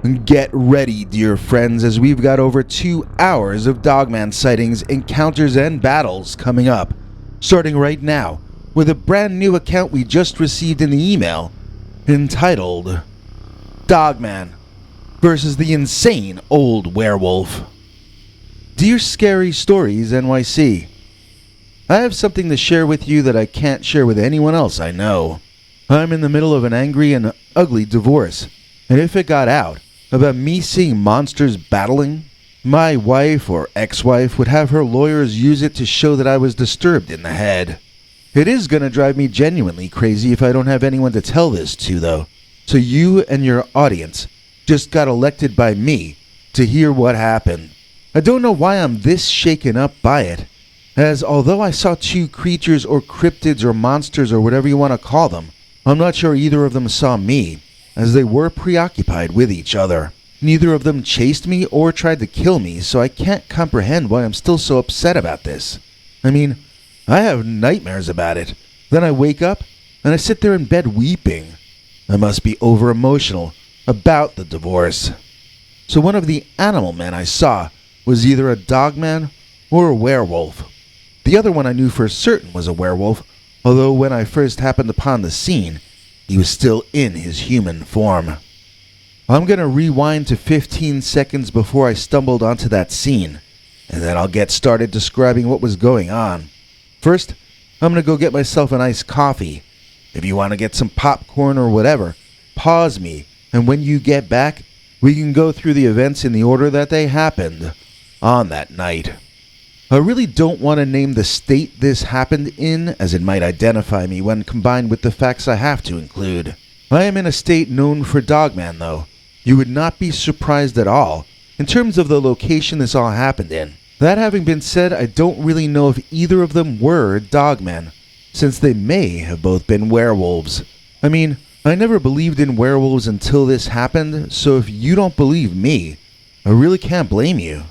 Get ready, dear friends, as we've got over 2 hours of Dogman sightings, encounters, and battles coming up, starting right now with a brand new account we just received in the email entitled Dogman versus the Insane Old Werewolf. Dear Scary Stories NYC, I have something to share with you that I can't share with anyone else I know. I'm in the middle of an angry and ugly divorce, and if it got out about me seeing monsters battling, my wife or ex-wife would have her lawyers use it to show that I was disturbed in the head. It is gonna drive me genuinely crazy if I don't have anyone to tell this to, though. So you and your audience just got elected by me to hear what happened. I don't know why I'm this shaken up by it, as although I saw 2 creatures or cryptids or monsters or whatever you want to call them, I'm not sure either of them saw me, as they were preoccupied with each other. Neither of them chased me or tried to kill me, so I can't comprehend why I'm still so upset about this. I mean, I have nightmares about it. Then I wake up, and I sit there in bed weeping. I must be over-emotional about the divorce. So one of the animal men I saw was either a dogman or a werewolf. The other one I knew for certain was a werewolf, although when I first happened upon the scene, he was still in his human form. I'm going to rewind to 15 seconds before I stumbled onto that scene, and then I'll get started describing what was going on. First, I'm going to go get myself an iced coffee. If you want to get some popcorn or whatever, pause me, and when you get back, we can go through the events in the order that they happened on that night. I really don't want to name the state this happened in, as it might identify me when combined with the facts I have to include. I am in a state known for Dogman, though. You would not be surprised at all in terms of the location this all happened in. That having been said, I don't really know if either of them were Dogmen, since they may have both been werewolves. I mean, I never believed in werewolves until this happened, so if you don't believe me, I really can't blame you.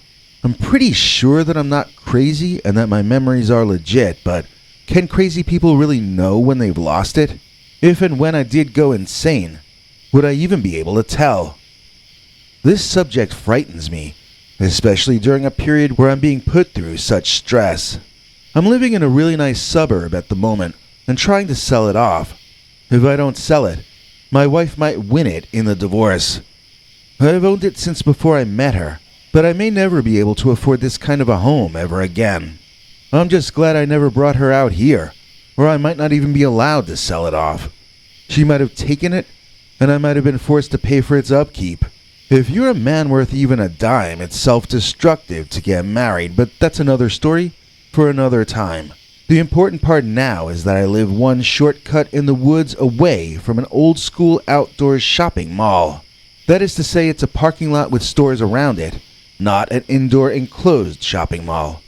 I'm pretty sure that I'm not crazy and that my memories are legit, but can crazy people really know when they've lost it? If and when I did go insane, would I even be able to tell? This subject frightens me, especially during a period where I'm being put through such stress. I'm living in a really nice suburb at the moment and trying to sell it off. If I don't sell it, my wife might win it in the divorce. I've owned it since before I met her, but I may never be able to afford this kind of a home ever again. I'm just glad I never brought her out here, or I might not even be allowed to sell it off. She might have taken it, and I might have been forced to pay for its upkeep. If you're a man worth even a dime, it's self-destructive to get married, but that's another story for another time. The important part now is that I live one shortcut in the woods away from an old-school outdoor shopping mall. That is to say, it's a parking lot with stores around it, not an indoor enclosed shopping mall.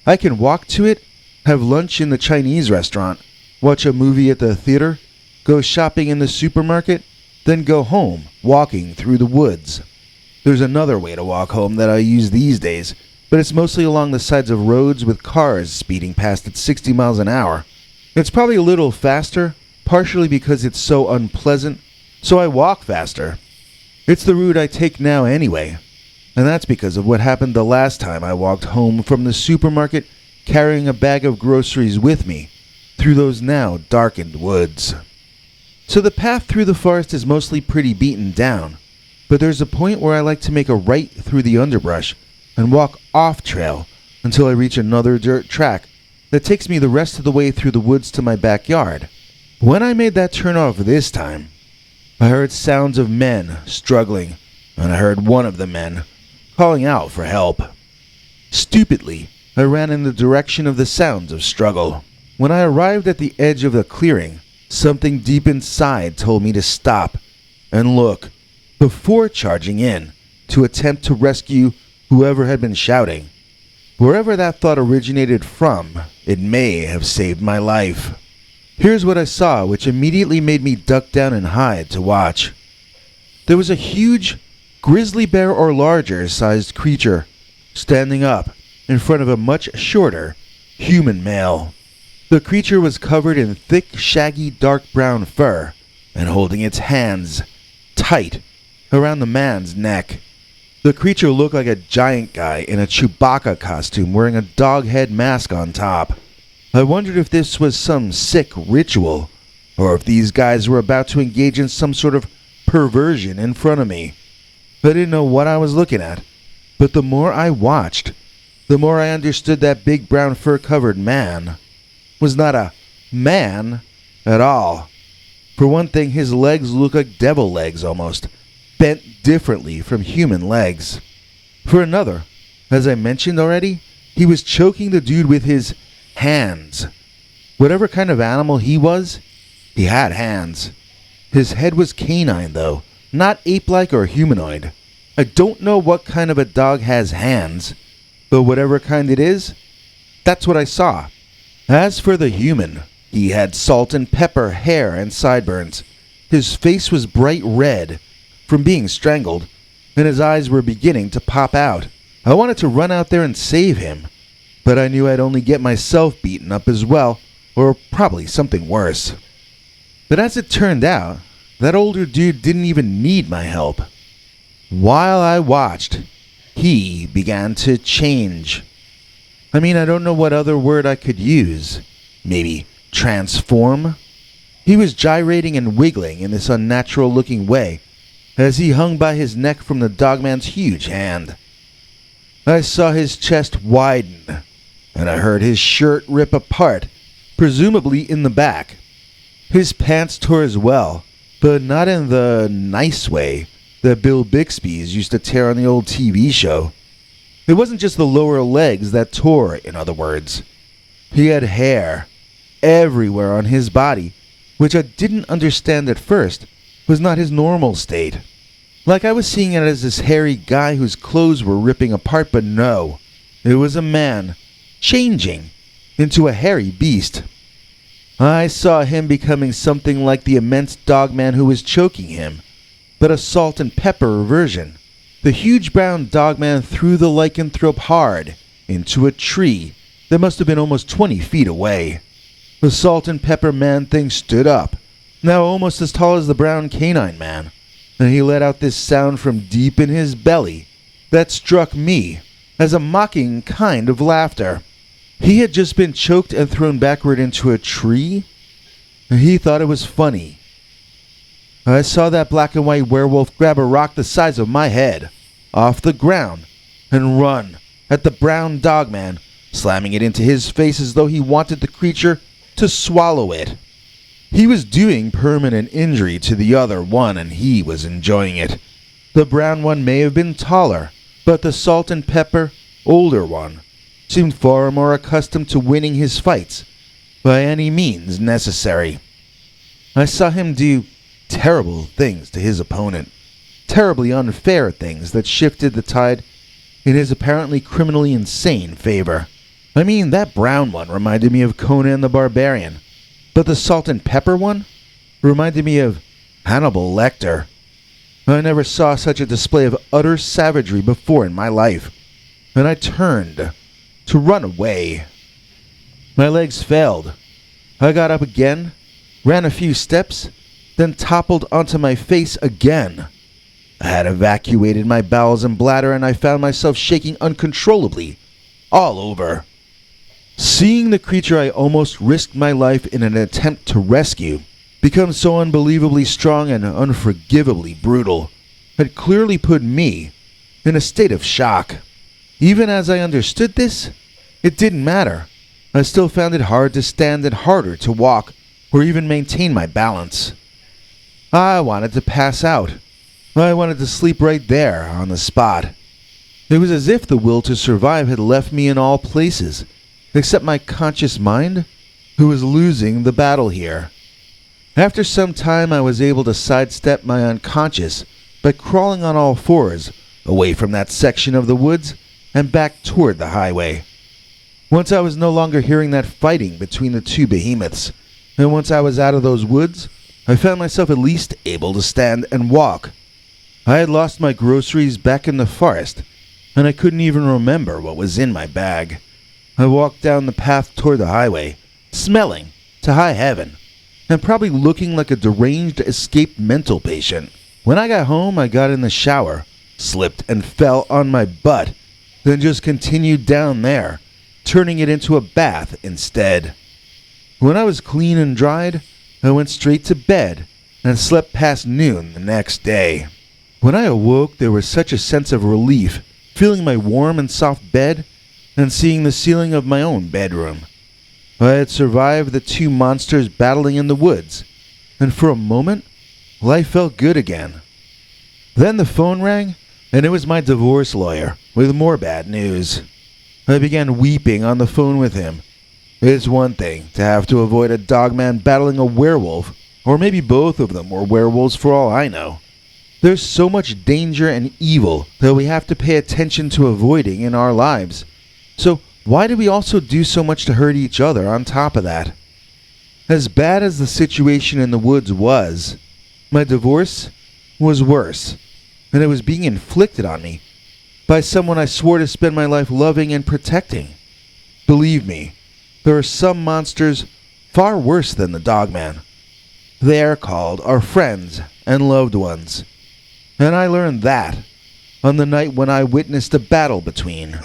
I can walk to it, have lunch in the Chinese restaurant, watch a movie at the theater, go shopping in the supermarket, then go home, walking through the woods. There's another way to walk home that I use these days, but it's mostly along the sides of roads with cars speeding past at 60 miles an hour. It's probably a little faster, partially because it's so unpleasant, so I walk faster. It's the route I take now anyway. And that's because of what happened the last time I walked home from the supermarket carrying a bag of groceries with me through those now darkened woods. So the path through the forest is mostly pretty beaten down, but there's a point where I like to make a right through the underbrush and walk off trail until I reach another dirt track that takes me the rest of the way through the woods to my backyard. When I made that turn off this time, I heard sounds of men struggling, and I heard one of the men calling out for help. Stupidly, I ran in the direction of the sounds of struggle. When I arrived at the edge of the clearing, something deep inside told me to stop and look before charging in to attempt to rescue whoever had been shouting. Wherever that thought originated from, it may have saved my life. Here's what I saw, which immediately made me duck down and hide to watch. There was a huge grizzly bear or larger sized creature standing up in front of a much shorter human male. The creature was covered in thick, shaggy, dark brown fur and holding its hands tight around the man's neck. The creature looked like a giant guy in a Chewbacca costume wearing a dog head mask on top. I wondered if this was some sick ritual, or if these guys were about to engage in some sort of perversion in front of me. I didn't know what I was looking at, but the more I watched, the more I understood that big brown fur-covered man was not a man at all. For one thing, his legs looked like devil legs almost, bent differently from human legs. For another, as I mentioned already, he was choking the dude with his hands. Whatever kind of animal he was, he had hands. His head was canine though, not ape-like or humanoid. I don't know what kind of a dog has hands, but whatever kind it is, that's what I saw. As for the human, he had salt and pepper hair and sideburns. His face was bright red from being strangled, and his eyes were beginning to pop out. I wanted to run out there and save him, but I knew I'd only get myself beaten up as well, or probably something worse. But as it turned out, that older dude didn't even need my help. While I watched, he began to change. I mean, I don't know what other word I could use. Maybe transform? He was gyrating and wiggling in this unnatural-looking way as he hung by his neck from the dogman's huge hand. I saw his chest widen, and I heard his shirt rip apart, presumably in the back. His pants tore as well, but not in the nice way that Bill Bixby's used to tear on the old TV show. It wasn't just the lower legs that tore, in other words. He had hair everywhere on his body, which I didn't understand at first was not his normal state. Like I was seeing it as this hairy guy whose clothes were ripping apart, but no. It was a man changing into a hairy beast. I saw him becoming something like the immense dogman who was choking him, but a salt and pepper version. The huge brown dogman threw the lycanthrope hard into a tree that must have been almost 20 feet away. The salt and pepper man thing stood up, now almost as tall as the brown canine man, and he let out this sound from deep in his belly that struck me as a mocking kind of laughter. He had just been choked and thrown backward into a tree, and he thought it was funny. I saw that black and white werewolf grab a rock the size of my head off the ground and run at the brown dogman, slamming it into his face as though he wanted the creature to swallow it. He was doing permanent injury to the other one, and he was enjoying it. The brown one may have been taller, but the salt and pepper, older one, seemed far more accustomed to winning his fights by any means necessary. I saw him do terrible things to his opponent, terribly unfair things that shifted the tide in his apparently criminally insane favor. I mean, that brown one reminded me of Conan the Barbarian, but the salt and pepper one reminded me of Hannibal Lecter. I never saw such a display of utter savagery before in my life, and I turned to run away. My legs failed. I got up again, ran a few steps, then toppled onto my face again. I had evacuated my bowels and bladder, and I found myself shaking uncontrollably all over. Seeing the creature I almost risked my life in an attempt to rescue become so unbelievably strong and unforgivably brutal had clearly put me in a state of shock. Even as I understood this, it didn't matter. I still found it hard to stand and harder to walk or even maintain my balance. I wanted to pass out. I wanted to sleep right there on the spot. It was as if the will to survive had left me in all places, except my conscious mind, who was losing the battle here. After some time, I was able to sidestep my unconscious by crawling on all fours away from that section of the woods and back toward the highway. Once I was no longer hearing that fighting between the two behemoths, and once I was out of those woods, I found myself at least able to stand and walk. I had lost my groceries back in the forest, and I couldn't even remember what was in my bag. I walked down the path toward the highway, smelling to high heaven, and probably looking like a deranged escaped mental patient. When I got home, I got in the shower, slipped and fell on my butt, then just continued down there, turning it into a bath instead. When I was clean and dried, I went straight to bed and slept past noon the next day. When I awoke, there was such a sense of relief, feeling my warm and soft bed and seeing the ceiling of my own bedroom. I had survived the two monsters battling in the woods, and for a moment, life felt good again. Then the phone rang, and it was my divorce lawyer with more bad news. I began weeping on the phone with him. It's one thing to have to avoid a dogman battling a werewolf, or maybe both of them were werewolves for all I know. There's so much danger and evil that we have to pay attention to avoiding in our lives. So why do we also do so much to hurt each other on top of that? As bad as the situation in the woods was, my divorce was worse, and it was being inflicted on me by someone I swore to spend my life loving and protecting. Believe me, there are some monsters far worse than the Dogman. They are called our friends and loved ones. And I learned that on the night when I witnessed a battle between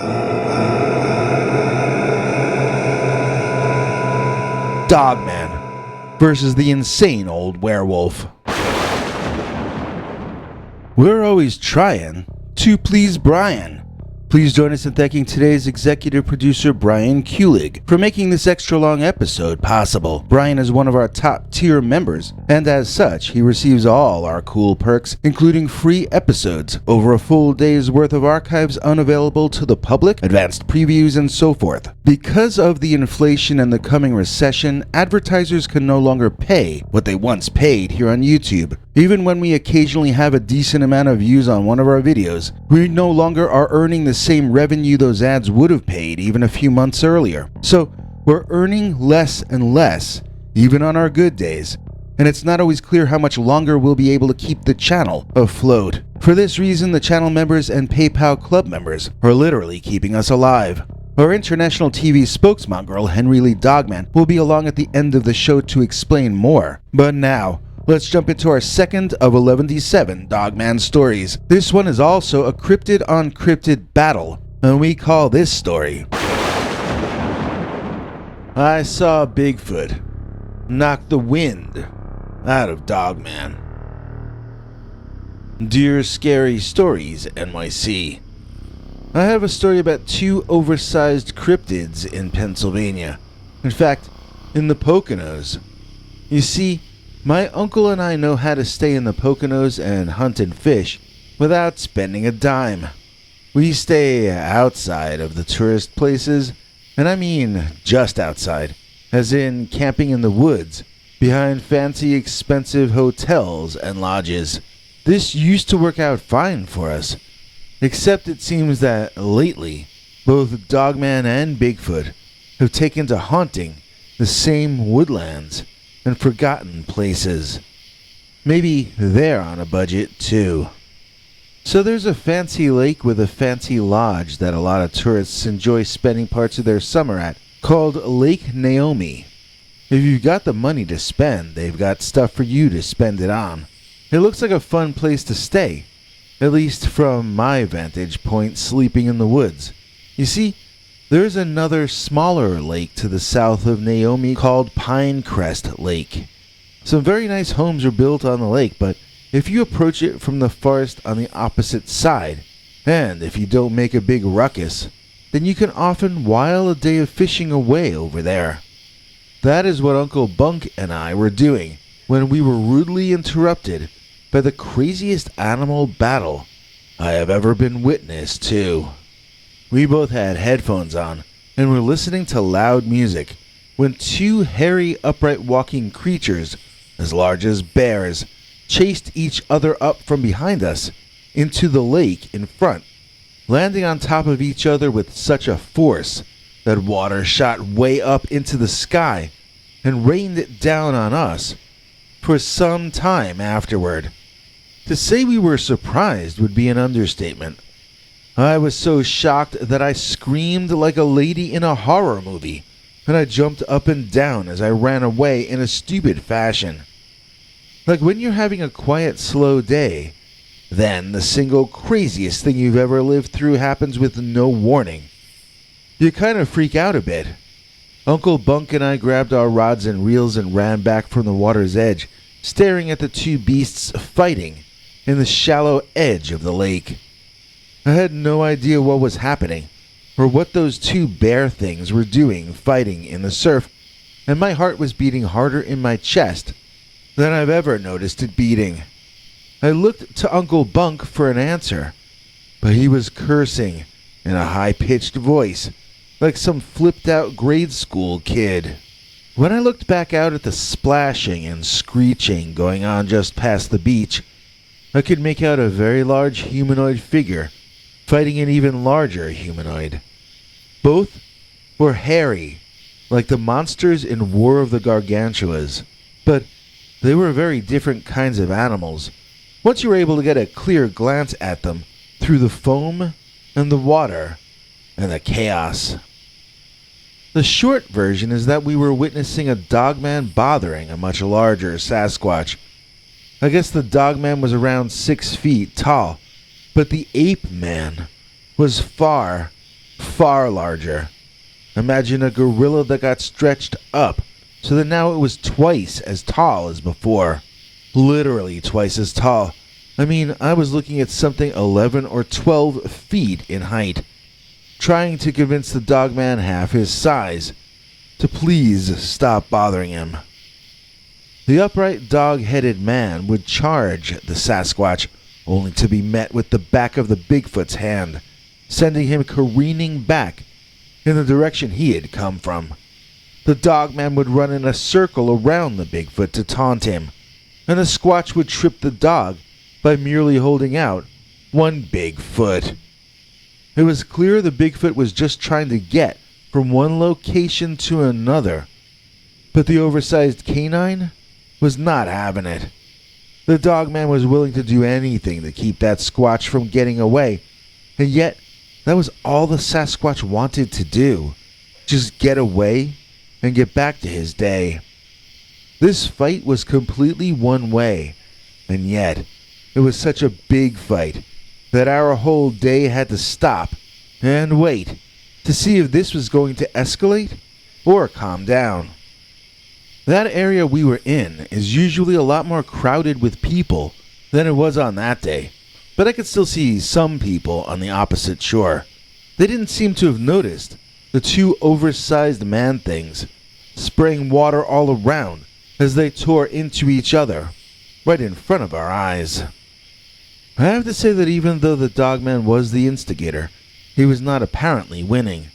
Dogman versus the insane old werewolf. We're always trying to please Brian. Please join us in thanking today's executive producer, Brian Kulig, for making this extra long episode possible. Brian is one of our top tier members, and as such, he receives all our cool perks, including free episodes, over a full day's worth of archives unavailable to the public, advanced previews, and so forth. Because of the inflation and the coming recession, advertisers can no longer pay what they once paid here on YouTube. Even when we occasionally have a decent amount of views on one of our videos, we no longer are earning the same revenue those ads would have paid even a few months earlier. So we're earning less and less, even on our good days, and it's not always clear how much longer we'll be able to keep the channel afloat. For this reason, the channel members and PayPal club members are literally keeping us alive. Our international TV spokesmongrel, Henry Lee Dogman, will be along at the end of the show to explain more. But now, let's jump into our second of 11-7 Dogman stories. This one is also a cryptid on cryptid battle, and we call this story I Saw Bigfoot Knock the Wind Out of Dogman. Dear Scary Stories NYC, I have a story about two oversized cryptids in Pennsylvania. In fact, in the Poconos. You see, my uncle and I know how to stay in the Poconos and hunt and fish without spending a dime. We stay outside of the tourist places, and I mean just outside, as in camping in the woods, behind fancy expensive hotels and lodges. This used to work out fine for us, except it seems that lately, both Dogman and Bigfoot have taken to haunting the same woodlands and forgotten places. Maybe they're on a budget too. So there's a fancy lake with a fancy lodge that a lot of tourists enjoy spending parts of their summer at, called Lake Naomi. If you've got the money to spend, they've got stuff for you to spend it on. It looks like a fun place to stay, at least from my vantage point sleeping in the woods. You see, there's another smaller lake to the south of Naomi called Pinecrest Lake. Some very nice homes are built on the lake, but if you approach it from the forest on the opposite side, and if you don't make a big ruckus, then you can often while a day of fishing away over there. That is what Uncle Bunk and I were doing when we were rudely interrupted by the craziest animal battle I have ever been witness to. We both had headphones on and were listening to loud music when two hairy, upright walking creatures as large as bears chased each other up from behind us into the lake in front, landing on top of each other with such a force that water shot way up into the sky and rained it down on us for some time afterward. To say we were surprised would be an understatement. I was so shocked that I screamed like a lady in a horror movie, and I jumped up and down as I ran away in a stupid fashion. Like when you're having a quiet, slow day, then the single craziest thing you've ever lived through happens with no warning. You kind of freak out a bit. Uncle Bunk and I grabbed our rods and reels and ran back from the water's edge, staring at the two beasts fighting in the shallow edge of the lake. I had no idea what was happening, or what those two bear things were doing fighting in the surf, and my heart was beating harder in my chest than I've ever noticed it beating. I looked to Uncle Bunk for an answer, but he was cursing in a high-pitched voice, like some flipped-out grade school kid. When I looked back out at the splashing and screeching going on just past the beach, I could make out a very large humanoid figure fighting an even larger humanoid. Both were hairy, like the monsters in War of the Gargantuas, but they were very different kinds of animals once you were able to get a clear glance at them through the foam and the water and the chaos. The short version is that we were witnessing a Dogman bothering a much larger Sasquatch. I guess the Dogman was around 6 feet tall, but the Ape Man was far, far larger. Imagine a gorilla that got stretched up so that now it was twice as tall as before. Literally twice as tall. I mean, I was looking at something 11 or 12 feet in height, trying to convince the Dogman half his size to please stop bothering him. The upright dog-headed man would charge the Sasquatch, only to be met with the back of the Bigfoot's hand, sending him careening back in the direction he had come from. The Dogman would run in a circle around the Bigfoot to taunt him, and the Squatch would trip the dog by merely holding out one big foot. It was clear the Bigfoot was just trying to get from one location to another, but the oversized canine was not having it. The Dogman was willing to do anything to keep that Squatch from getting away, and yet that was all the Sasquatch wanted to do, just get away and get back to his day. This fight was completely one way, and yet it was such a big fight that our whole day had to stop and wait to see if this was going to escalate or calm down. That area we were in is usually a lot more crowded with people than it was on that day, but I could still see some people on the opposite shore. They didn't seem to have noticed the two oversized man-things spraying water all around as they tore into each other right in front of our eyes. I have to say that even though the Dogman was the instigator, he was not apparently winning.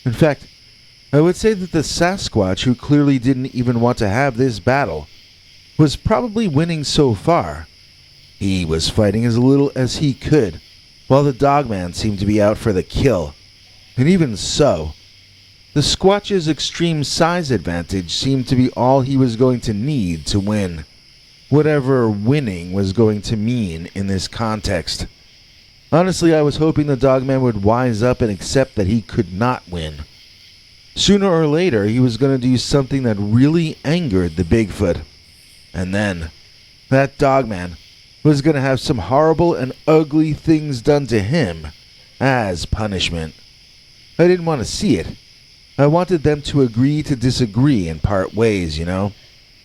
In fact, I would say that the Sasquatch, who clearly didn't even want to have this battle, was probably winning so far. He was fighting as little as he could, while the Dogman seemed to be out for the kill. And even so, the Squatch's extreme size advantage seemed to be all he was going to need to win, whatever winning was going to mean in this context. Honestly, I was hoping the Dogman would wise up and accept that he could not win. Sooner or later, he was going to do something that really angered the Bigfoot. And then, that Dogman was going to have some horrible and ugly things done to him as punishment. I didn't want to see it. I wanted them to agree to disagree and part ways, you know.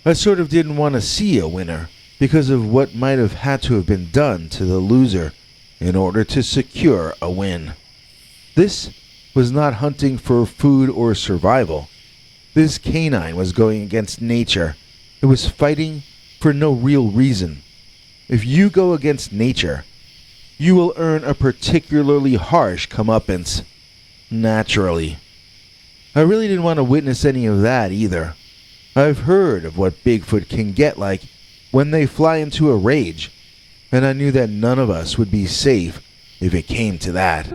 I sort of didn't want to see a winner because of what might have had to have been done to the loser in order to secure a win. This was not hunting for food or survival. This canine was going against nature. It was fighting for no real reason. If you go against nature, you will earn a particularly harsh comeuppance. Naturally. I really didn't want to witness any of that either. I've heard of what Bigfoot can get like when they fly into a rage, and I knew that none of us would be safe if it came to that.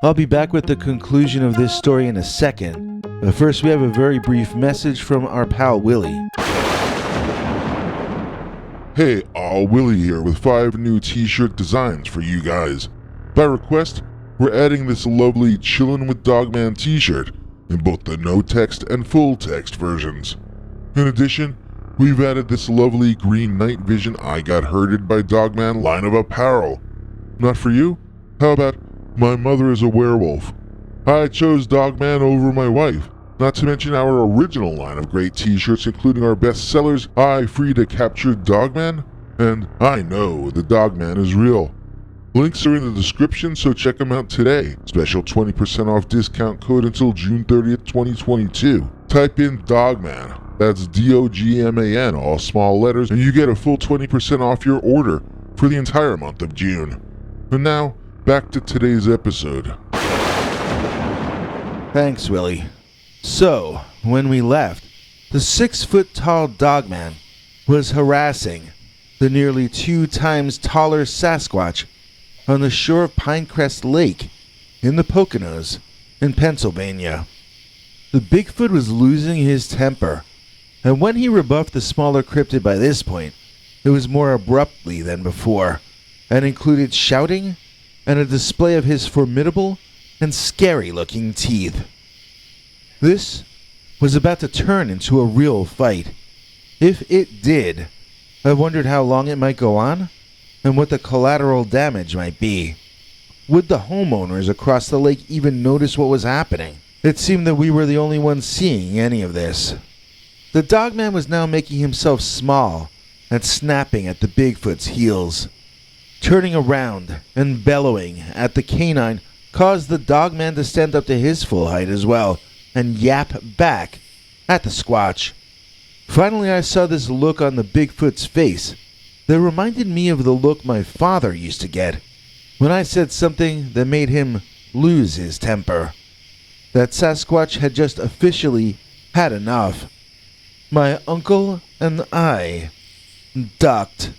I'll be back with the conclusion of this story in a second, but first we have a very brief message from our pal Willie. Hey, Willie here with 5 new t-shirt designs for you guys. By request, we're adding this lovely Chillin' with Dogman t-shirt in both the no text and full text versions. In addition, we've added this lovely green night vision I got herded by Dogman line of apparel. Not for you? How about my mother is a werewolf? I chose Dogman over my wife, not to mention our original line of great t-shirts including our best sellers, I Free to Capture Dogman, and I Know the Dogman is Real. Links are in the description, so check them out today. Special 20% off discount code until June 30th, 2022. Type in Dogman, that's Dogman, all small letters, and you get a full 20% off your order for the entire month of June. And now, back to today's episode. Thanks, Willie. So, when we left, the 6-foot-tall Dogman was harassing the nearly 2 times taller Sasquatch on the shore of Pinecrest Lake in the Poconos in Pennsylvania. The Bigfoot was losing his temper, and when he rebuffed the smaller cryptid by this point, it was more abruptly than before, and included shouting and a display of his formidable and scary-looking teeth. This was about to turn into a real fight. If it did, I wondered how long it might go on, and what the collateral damage might be. Would the homeowners across the lake even notice what was happening? It seemed that we were the only ones seeing any of this. The Dogman was now making himself small and snapping at the Bigfoot's heels. Turning around and bellowing at the canine caused the Dogman to stand up to his full height as well and yap back at the Squatch. Finally, I saw this look on the Bigfoot's face that reminded me of the look my father used to get when I said something that made him lose his temper. That Sasquatch had just officially had enough. My uncle and I ducked.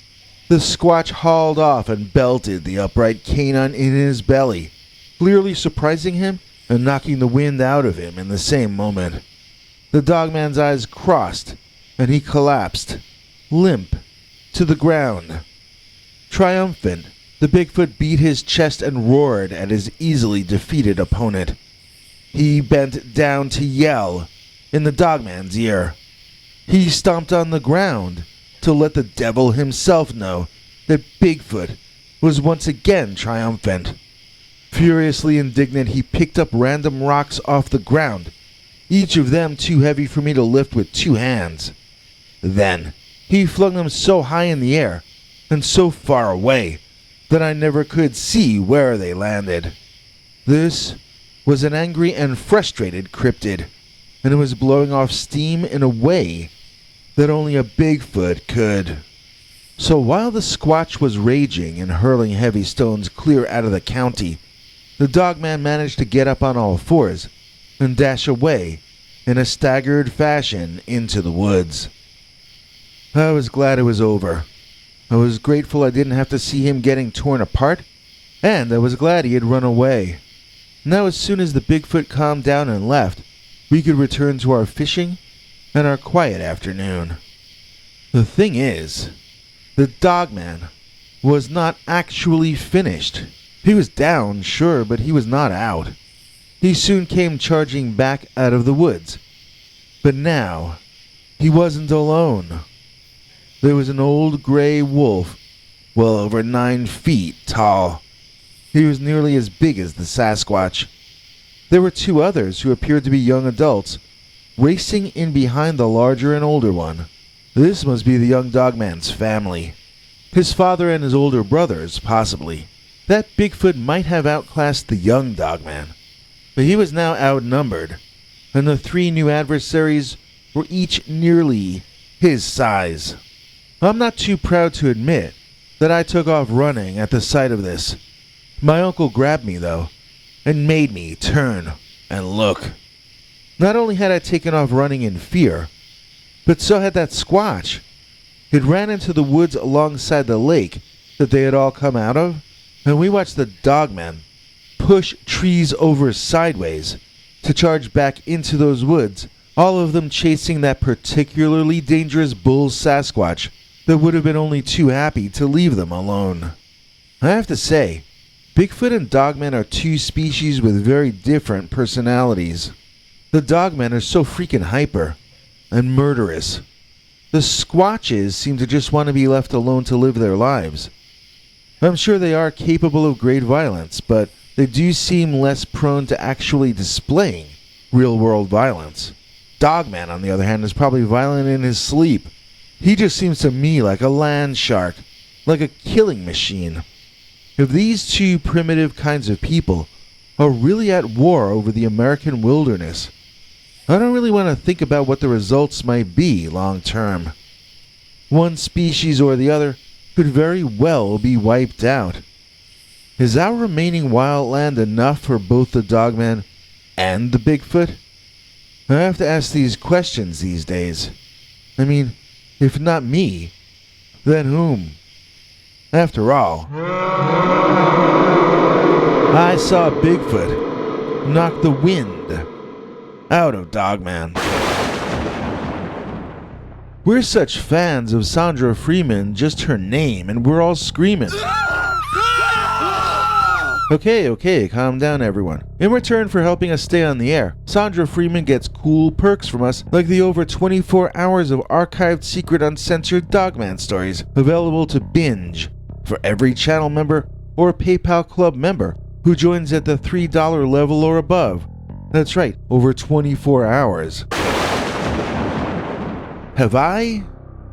The Squatch hauled off and belted the upright canine in his belly, clearly surprising him and knocking the wind out of him in the same moment. The Dogman's eyes crossed, and he collapsed, limp, to the ground. Triumphant, the Bigfoot beat his chest and roared at his easily defeated opponent. He bent down to yell in the Dogman's ear. He stomped on the ground to let the devil himself know that Bigfoot was once again triumphant. Furiously indignant, he picked up random rocks off the ground, each of them too heavy for me to lift with 2 hands. Then, he flung them so high in the air and so far away that I never could see where they landed. This was an angry and frustrated cryptid, and it was blowing off steam in a way that only a Bigfoot could. So while the Squatch was raging and hurling heavy stones clear out of the county, the Dogman managed to get up on all fours and dash away in a staggered fashion into the woods. I was glad it was over. I was grateful I didn't have to see him getting torn apart, and I was glad he had run away. Now as soon as the Bigfoot calmed down and left, we could return to our fishing and our quiet afternoon. The thing is, the Dogman was not actually finished. He was down, sure, but he was not out. He soon came charging back out of the woods. But now, he wasn't alone. There was an old gray wolf, well over 9 feet tall. He was nearly as big as the Sasquatch. There were 2 others who appeared to be young adults, racing in behind the larger and older one. This must be the young Dogman's family. His father and his older brothers, possibly. That Bigfoot might have outclassed the young Dogman, but he was now outnumbered, and the 3 new adversaries were each nearly his size. I'm not too proud to admit that I took off running at the sight of this. My uncle grabbed me, though, and made me turn and look. Not only had I taken off running in fear, but so had that Squatch. It ran into the woods alongside the lake that they had all come out of, and we watched the Dogman push trees over sideways to charge back into those woods, all of them chasing that particularly dangerous bull Sasquatch that would have been only too happy to leave them alone. I have to say, Bigfoot and Dogman are 2 species with very different personalities. The Dogman are so freaking hyper and murderous, The Squatches seem to just want to be left alone to live their lives. I'm sure they are capable of great violence, but they do seem less prone to actually displaying real-world violence. Dogman, on the other hand, is probably violent in his sleep. He just seems to me like a land shark, like a killing machine. If these two primitive kinds of people are really at war over the American wilderness, I don't really want to think about what the results might be long term. One species or the other could very well be wiped out. Is our remaining wildland enough for both the Dogman and the Bigfoot? I have to ask these questions these days. I mean, if not me, then whom? After all, I saw Bigfoot knock the wind out of Dogman. We're such fans of Sandra Freeman, just her name, and we're all screaming. Okay, calm down everyone. In return for helping us stay on the air, Sandra Freeman gets cool perks from us, like the over 24 hours of archived secret uncensored Dogman stories available to binge for every channel member or PayPal Club member who joins at the $3 level or above. That's right, over 24 hours. Have I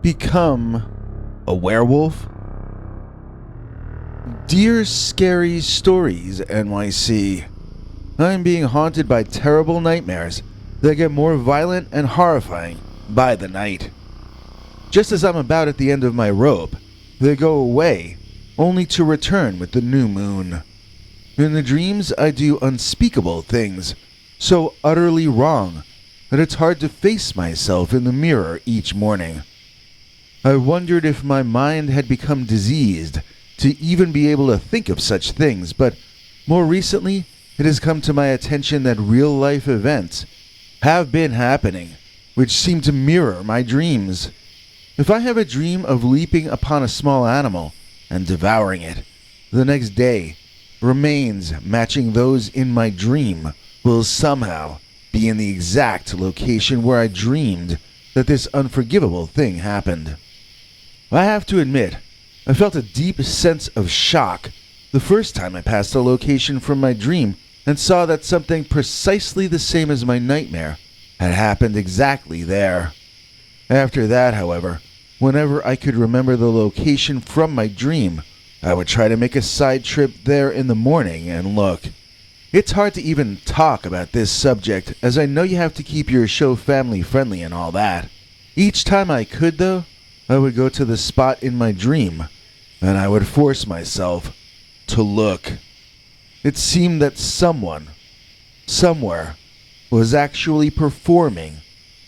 become a werewolf? Dear Scary Stories, NYC. I'm being haunted by terrible nightmares that get more violent and horrifying by the night. Just as I'm about at the end of my rope, they go away, only to return with the new moon. In the dreams, I do unspeakable things, so utterly wrong that it's hard to face myself in the mirror each morning. I wondered if my mind had become diseased to even be able to think of such things, but more recently, it has come to my attention that real-life events have been happening, which seem to mirror my dreams. If I have a dream of leaping upon a small animal and devouring it, the next day, remains matching those in my dream will somehow be in the exact location where I dreamed that this unforgivable thing happened. I have to admit, I felt a deep sense of shock the first time I passed a location from my dream and saw that something precisely the same as my nightmare had happened exactly there. After that, however, whenever I could remember the location from my dream, I would try to make a side trip there in the morning and look. It's hard to even talk about this subject, as I know you have to keep your show family friendly and all that. Each time I could, though, I would go to the spot in my dream, and I would force myself to look. It seemed that someone, somewhere, was actually performing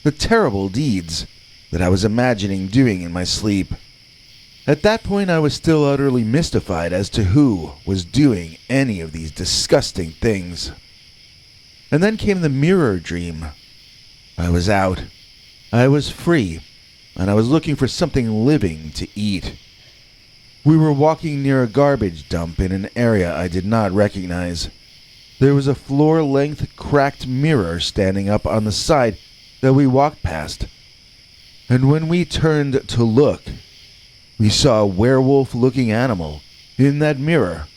the terrible deeds that I was imagining doing in my sleep. At that point, I was still utterly mystified as to who was doing any of these disgusting things. And then came the mirror dream. I was out. I was free, and I was looking for something living to eat. We were walking near a garbage dump in an area I did not recognize. There was a floor-length cracked mirror standing up on the side that we walked past. And when we turned to look, we saw a werewolf-looking animal in that mirror,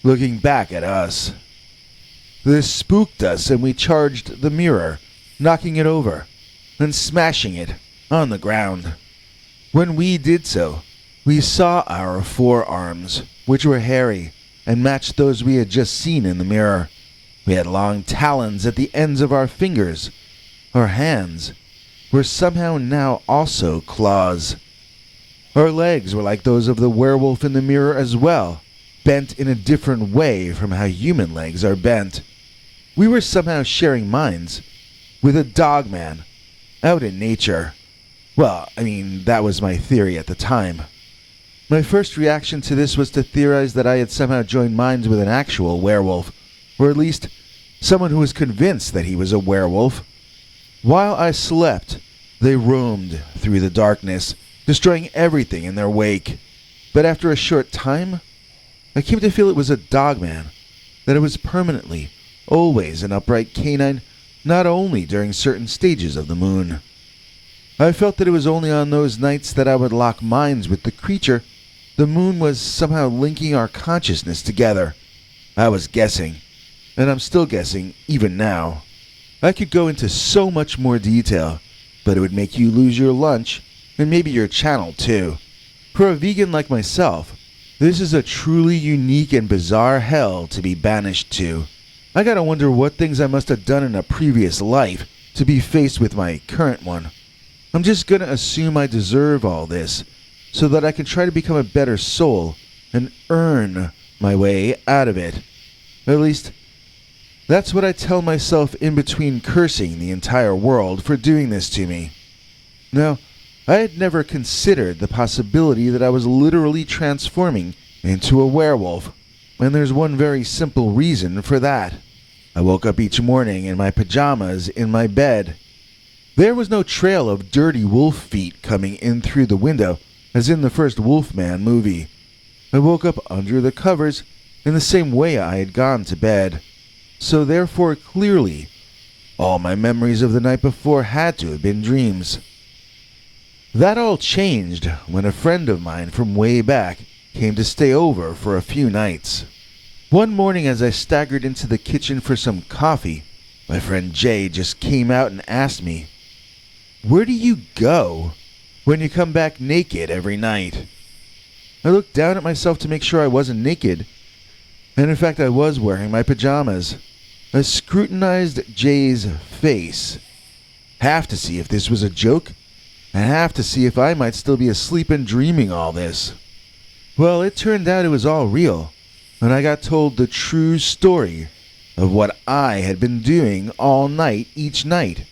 looking back at us. This spooked us, and we charged the mirror, knocking it over and smashing it on the ground. When we did so, we saw our forearms, which were hairy and matched those we had just seen in the mirror. We had long talons at the ends of our fingers. Our hands were somehow now also claws. Our legs were like those of the werewolf in the mirror as well, bent in a different way from how human legs are bent. We were somehow sharing minds with a dogman out in nature. Well, that was my theory at the time. My first reaction to this was to theorize that I had somehow joined minds with an actual werewolf, or at least someone who was convinced that he was a werewolf. While I slept, they roamed through the darkness, destroying everything in their wake. But after a short time, I came to feel it was a dogman, that it was permanently, always an upright canine, not only during certain stages of the moon. I felt that it was only on those nights that I would lock minds with the creature. The moon was somehow linking our consciousness together. I was guessing, and I'm still guessing even now. I could go into so much more detail, but it would make you lose your lunch, and maybe your channel too. For a vegan like myself, this is a truly unique and bizarre hell to be banished to. I gotta wonder what things I must have done in a previous life to be faced with my current one. I'm just gonna assume I deserve all this, so that I can try to become a better soul and earn my way out of it. At least, that's what I tell myself in between cursing the entire world for doing this to me. Now, I had never considered the possibility that I was literally transforming into a werewolf, and there's one very simple reason for that. I woke up each morning in my pajamas in my bed. There was no trail of dirty wolf feet coming in through the window, as in the first Wolfman movie. I woke up under the covers in the same way I had gone to bed. So therefore, clearly, all my memories of the night before had to have been dreams. That all changed when a friend of mine from way back came to stay over for a few nights. One morning as I staggered into the kitchen for some coffee, my friend Jay just came out and asked me, "Where do you go when you come back naked every night?" I looked down at myself to make sure I wasn't naked, and in fact I was wearing my pajamas. I scrutinized Jay's face, half to see if this was a joke, and half to see if I might still be asleep and dreaming all this. Well, it turned out it was all real, and I got told the true story of what I had been doing all night each night.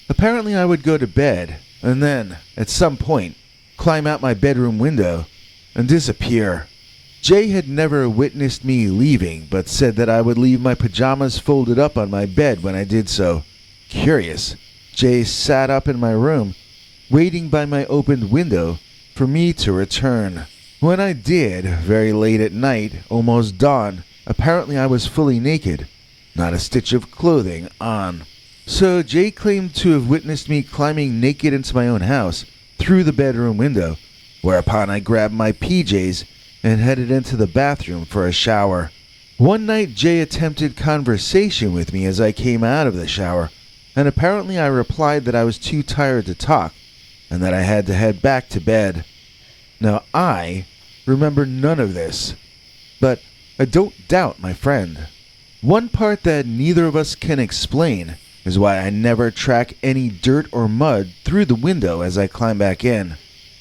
Apparently I would go to bed, and then, at some point, climb out my bedroom window and disappear. Jay had never witnessed me leaving, but said that I would leave my pajamas folded up on my bed when I did so. Curious, Jay sat up in my room, waiting by my opened window for me to return. When I did, very late at night, almost dawn, apparently I was fully naked, not a stitch of clothing on. So Jay claimed to have witnessed me climbing naked into my own house through the bedroom window, whereupon I grabbed my PJs and headed into the bathroom for a shower. One night Jay attempted conversation with me as I came out of the shower, and apparently I replied that I was too tired to talk and that I had to head back to bed. Now I remember none of this, but I don't doubt my friend. One part that neither of us can explain is why I never track any dirt or mud through the window as I climb back in.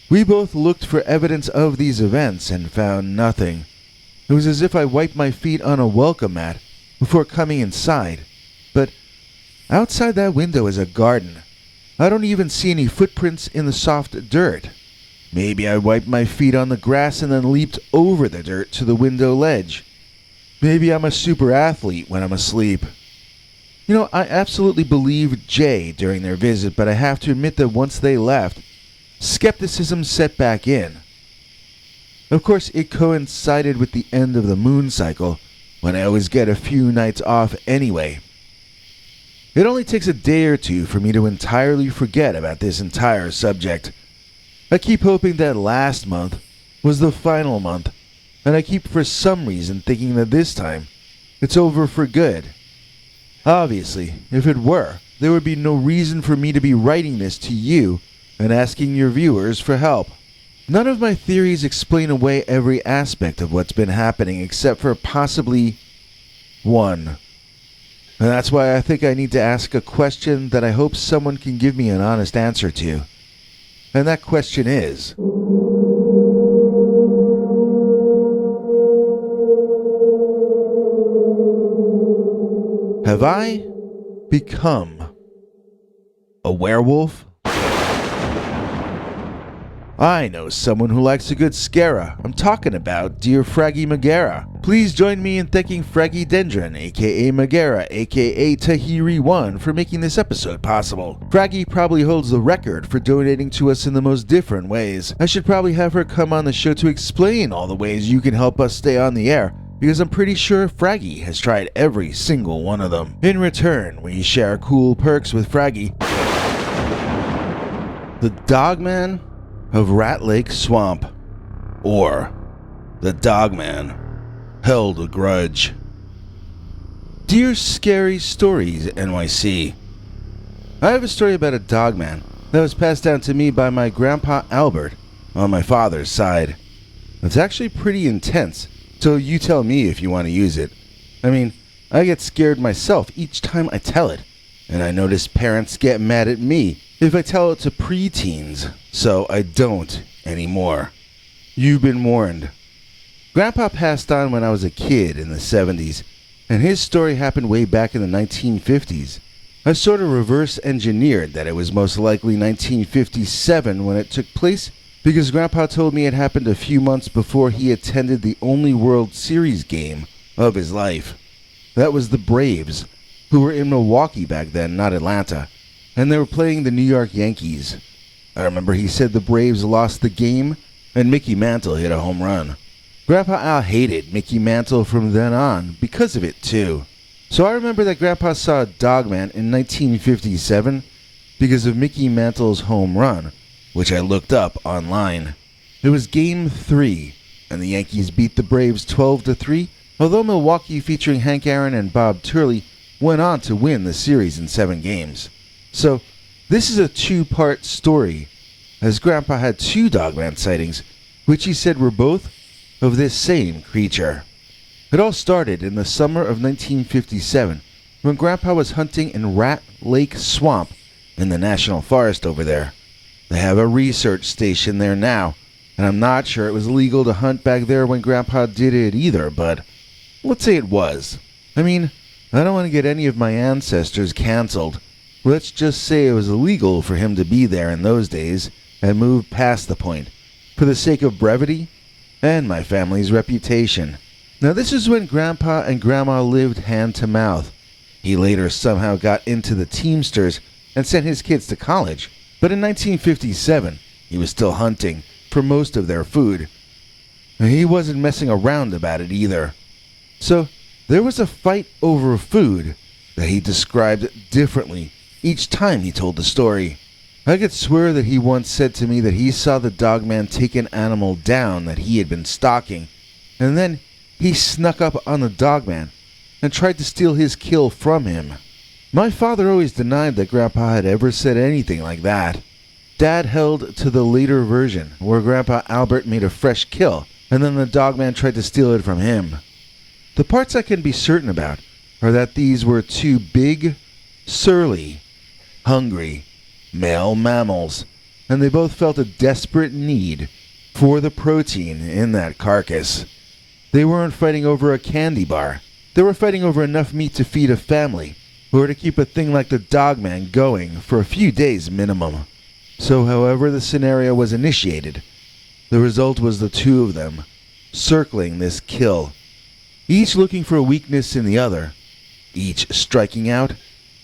We both looked for evidence of these events and found nothing. It was as if I wiped my feet on a welcome mat before coming inside. But outside that window is a garden. I don't even see any footprints in the soft dirt. Maybe I wiped my feet on the grass and then leaped over the dirt to the window ledge. Maybe I'm a super athlete when I'm asleep. You know, I absolutely believed Jay during their visit, but I have to admit that once they left, skepticism set back in. Of course, it coincided with the end of the moon cycle, when I always get a few nights off anyway. It only takes a day or two for me to entirely forget about this entire subject. I keep hoping that last month was the final month, and I keep for some reason thinking that this time it's over for good. Obviously, if it were, there would be no reason for me to be writing this to you and asking your viewers for help. None of my theories explain away every aspect of what's been happening except for possibly one. And that's why I think I need to ask a question that I hope someone can give me an honest answer to. And that question is, have I become a werewolf? I know someone who likes a good scara. I'm talking about dear Fraggy Megara. Please join me in thanking Fraggy Dendron, aka Megara, aka Tahiri1, for making this episode possible. Fraggy probably holds the record for donating to us in the most different ways. I should probably have her come on the show to explain all the ways you can help us stay on the air, because I'm pretty sure Fraggy has tried every single one of them. In return, we share cool perks with Fraggy, The Dogman of Rat Lake Swamp, or the Dogman held a grudge. Dear Scary Stories NYC, I have a story about a dogman that was passed down to me by my grandpa Albert on my father's side. It's actually pretty intense, so you tell me if you want to use it. I mean, I get scared myself each time I tell it, and I notice parents get mad at me if I tell it to preteens, so I don't anymore. You've been warned. Grandpa passed on when I was a kid in the 70s, and his story happened way back in the 1950s. I sort of reverse engineered that it was most likely 1957 when it took place, because Grandpa told me it happened a few months before he attended the only World Series game of his life. That was the Braves, who were in Milwaukee back then, not Atlanta, and they were playing the New York Yankees. I remember he said the Braves lost the game, and Mickey Mantle hit a home run. Grandpa Al hated Mickey Mantle from then on because of it, too. So I remember that Grandpa saw a Dogman in 1957 because of Mickey Mantle's home run, which I looked up online. It was Game 3, and the Yankees beat the Braves 12-3, although Milwaukee, featuring Hank Aaron and Bob Turley, went on to win the series in 7 games. So, this is a 2-part story, as Grandpa had 2 Dogman sightings, which he said were both of this same creature. It all started in the summer of 1957, when Grandpa was hunting in Rat Lake Swamp in the National Forest over there. They have a research station there now, and I'm not sure it was legal to hunt back there when Grandpa did it either, but let's say it was. I mean, I don't want to get any of my ancestors canceled. Let's just say it was illegal for him to be there in those days and move past the point, for the sake of brevity and my family's reputation. Now this is when Grandpa and Grandma lived hand to mouth. He later somehow got into the Teamsters and sent his kids to college, but in 1957 he was still hunting for most of their food. And he wasn't messing around about it either. So there was a fight over food that he described differently each time he told the story. I could swear that he once said to me that he saw the Dogman take an animal down that he had been stalking, and then he snuck up on the Dogman and tried to steal his kill from him. My father always denied that Grandpa had ever said anything like that. Dad held to the later version, where Grandpa Albert made a fresh kill, and then the Dogman tried to steal it from him. The parts I can be certain about are that these were 2 big, surly, hungry male mammals, and they both felt a desperate need for the protein in that carcass. They weren't fighting over a candy bar. They were fighting over enough meat to feed a family, or to keep a thing like the Dogman going for a few days minimum. So however the scenario was initiated, the result was the 2 of them circling this kill, each looking for a weakness in the other, each striking out,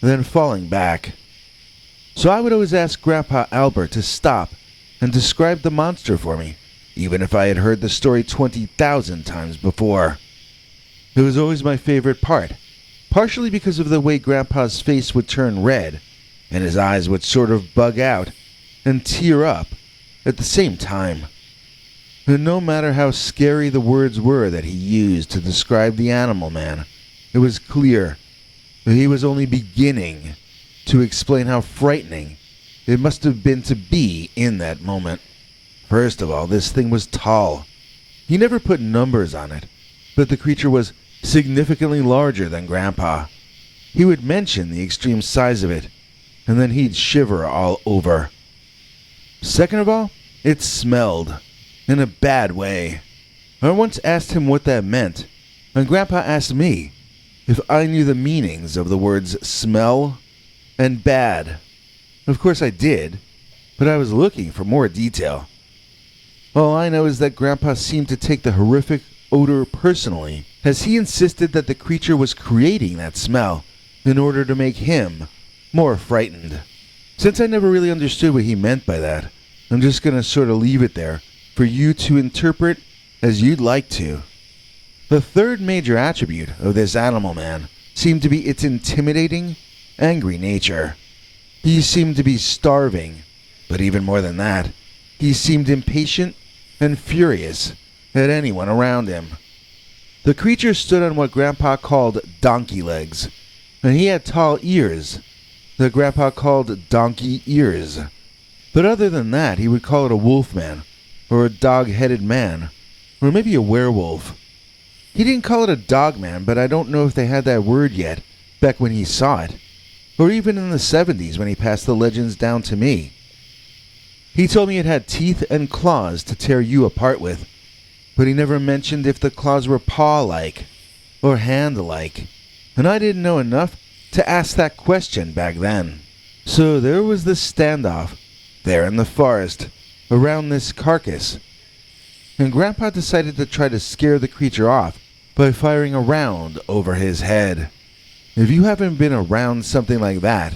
then falling back. So I would always ask Grandpa Albert to stop and describe the monster for me, even if I had heard the story 20,000 times before. It was always my favorite part, partially because of the way Grandpa's face would turn red, and his eyes would sort of bug out and tear up at the same time. And no matter how scary the words were that he used to describe the animal man, it was clear that he was only beginning to explain how frightening it must have been to be in that moment. First of all, this thing was tall. He never put numbers on it, but the creature was significantly larger than Grandpa. He would mention the extreme size of it, and then he'd shiver all over. Second of all, it smelled, in a bad way. I once asked him what that meant, and Grandpa asked me if I knew the meanings of the words smell and bad. Of course I did, but I was looking for more detail. All I know is that Grandpa seemed to take the horrific odor personally, as he insisted that the creature was creating that smell in order to make him more frightened. Since I never really understood what he meant by that, I'm just going to sort of leave it there for you to interpret as you'd like to. The third major attribute of this animal man seemed to be its intimidating, angry nature. He seemed to be starving, But even more than that, he seemed impatient and furious at anyone around him. The creature stood on what Grandpa called donkey legs, and he had tall ears that Grandpa called donkey ears. But other than that, he would call it a wolfman, or a dog-headed man, or maybe a werewolf. He didn't call it a dogman, but I don't know if they had that word yet, back when he saw it, or even in the 70s when he passed the legends down to me. He told me it had teeth and claws to tear you apart with, but he never mentioned if the claws were paw-like or hand-like, and I didn't know enough to ask that question back then. So there was this standoff, there in the forest, around this carcass, and Grandpa decided to try to scare the creature off by firing a round over his head. If you haven't been around something like that,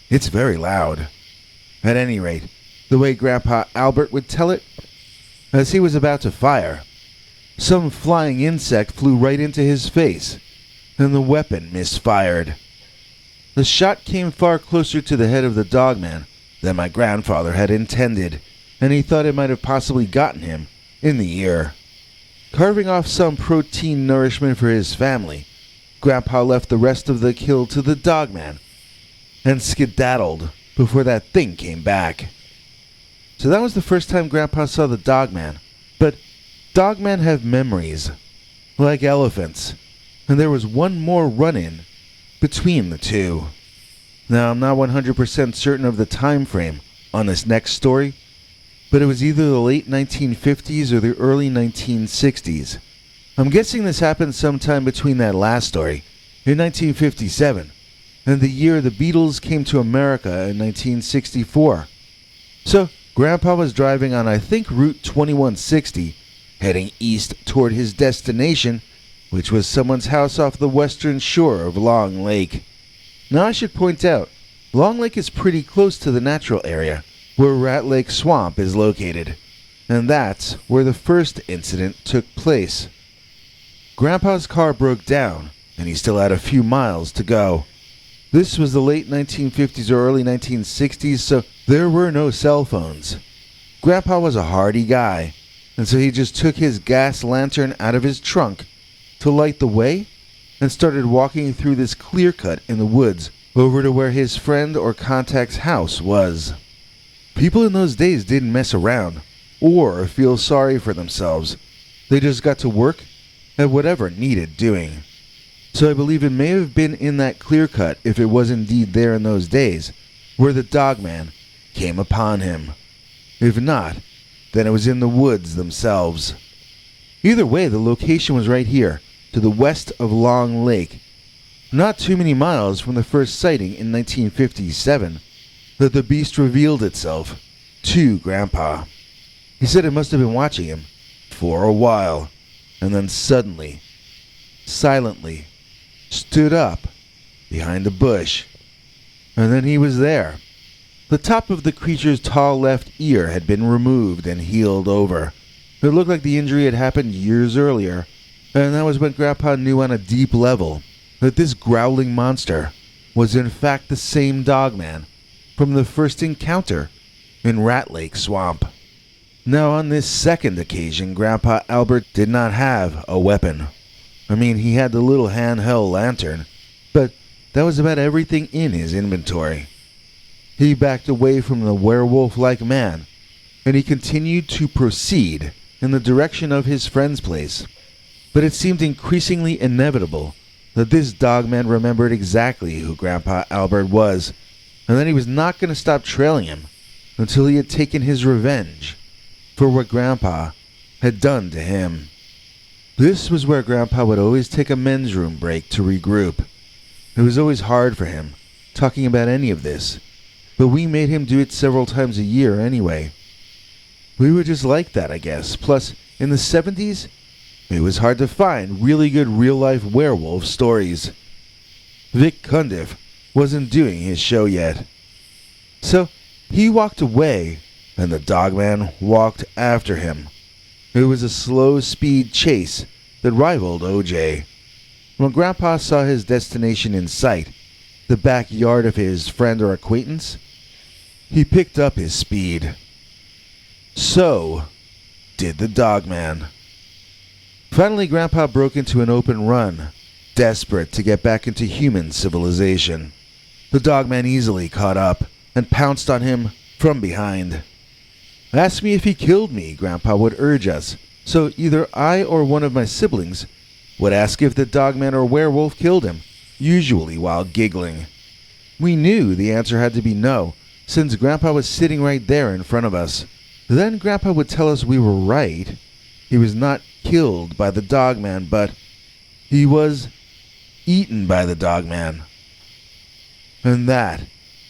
it's very loud. At any rate, the way Grandpa Albert would tell it, as he was about to fire, some flying insect flew right into his face, and the weapon misfired. The shot came far closer to the head of the dogman than my grandfather had intended, and he thought it might have possibly gotten him in the ear. Carving off some protein nourishment for his family, Grandpa left the rest of the kill to the dogman and skedaddled before that thing came back. So that was the first time Grandpa saw the dogman, but dogmen have memories, like elephants, and there was one more run-in between the two. Now, I'm not 100% certain of the time frame on this next story, but it was either the late 1950s or the early 1960s. I'm guessing this happened sometime between that last story, in 1957, and the year the Beatles came to America in 1964. So, Grandpa was driving on, I think, Route 2160, heading east toward his destination, which was someone's house off the western shore of Long Lake. Now I should point out, Long Lake is pretty close to the natural area where Rat Lake Swamp is located, and that's where the first incident took place. Grandpa's car broke down, and he still had a few miles to go. This was the late 1950s or early 1960s, so there were no cell phones. Grandpa was a hardy guy, and so he just took his gas lantern out of his trunk to light the way and started walking through this clear cut in the woods over to where his friend or contact's house was. People in those days didn't mess around or feel sorry for themselves. They just got to work at whatever needed doing. So I believe it may have been in that clear cut, if it was indeed there in those days, where the dogman came upon him. If not, then it was in the woods themselves. Either way, the location was right here, to the west of Long Lake, not too many miles from the first sighting in 1957 that the beast revealed itself to Grandpa. He said it must have been watching him for a while, and then suddenly, silently, stood up behind a bush, and then he was there. The top of the creature's tall left ear had been removed and healed over. It looked like the injury had happened years earlier, and that was when Grandpa knew on a deep level that this growling monster was in fact the same dogman from the first encounter in Rat Lake Swamp. Now, on this second occasion, Grandpa Albert did not have a weapon. I mean, he had the little handheld lantern, but that was about everything in his inventory. He backed away from the werewolf-like man, and he continued to proceed in the direction of his friend's place. But it seemed increasingly inevitable that this dogman remembered exactly who Grandpa Albert was, and that he was not going to stop trailing him until he had taken his revenge for what Grandpa had done to him. This was where Grandpa would always take a men's room break to regroup. It was always hard for him, talking about any of this, but we made him do it several times a year anyway. We were just like that, I guess. Plus, in the 70s, it was hard to find really good real-life werewolf stories. Vic Cundiff wasn't doing his show yet. So, he walked away, and the dogman walked after him. It was a slow-speed chase that rivaled OJ. When Grandpa saw his destination in sight, the backyard of his friend or acquaintance, he picked up his speed. So did the Dogman. Finally, Grandpa broke into an open run, desperate to get back into human civilization. The Dogman easily caught up and pounced on him from behind. "Ask me if he killed me," Grandpa would urge us, so either I or one of my siblings would ask if the Dogman or werewolf killed him, usually while giggling. We knew the answer had to be no, since Grandpa was sitting right there in front of us. Then Grandpa would tell us we were right. He was not killed by the Dogman, but he was eaten by the Dogman. And that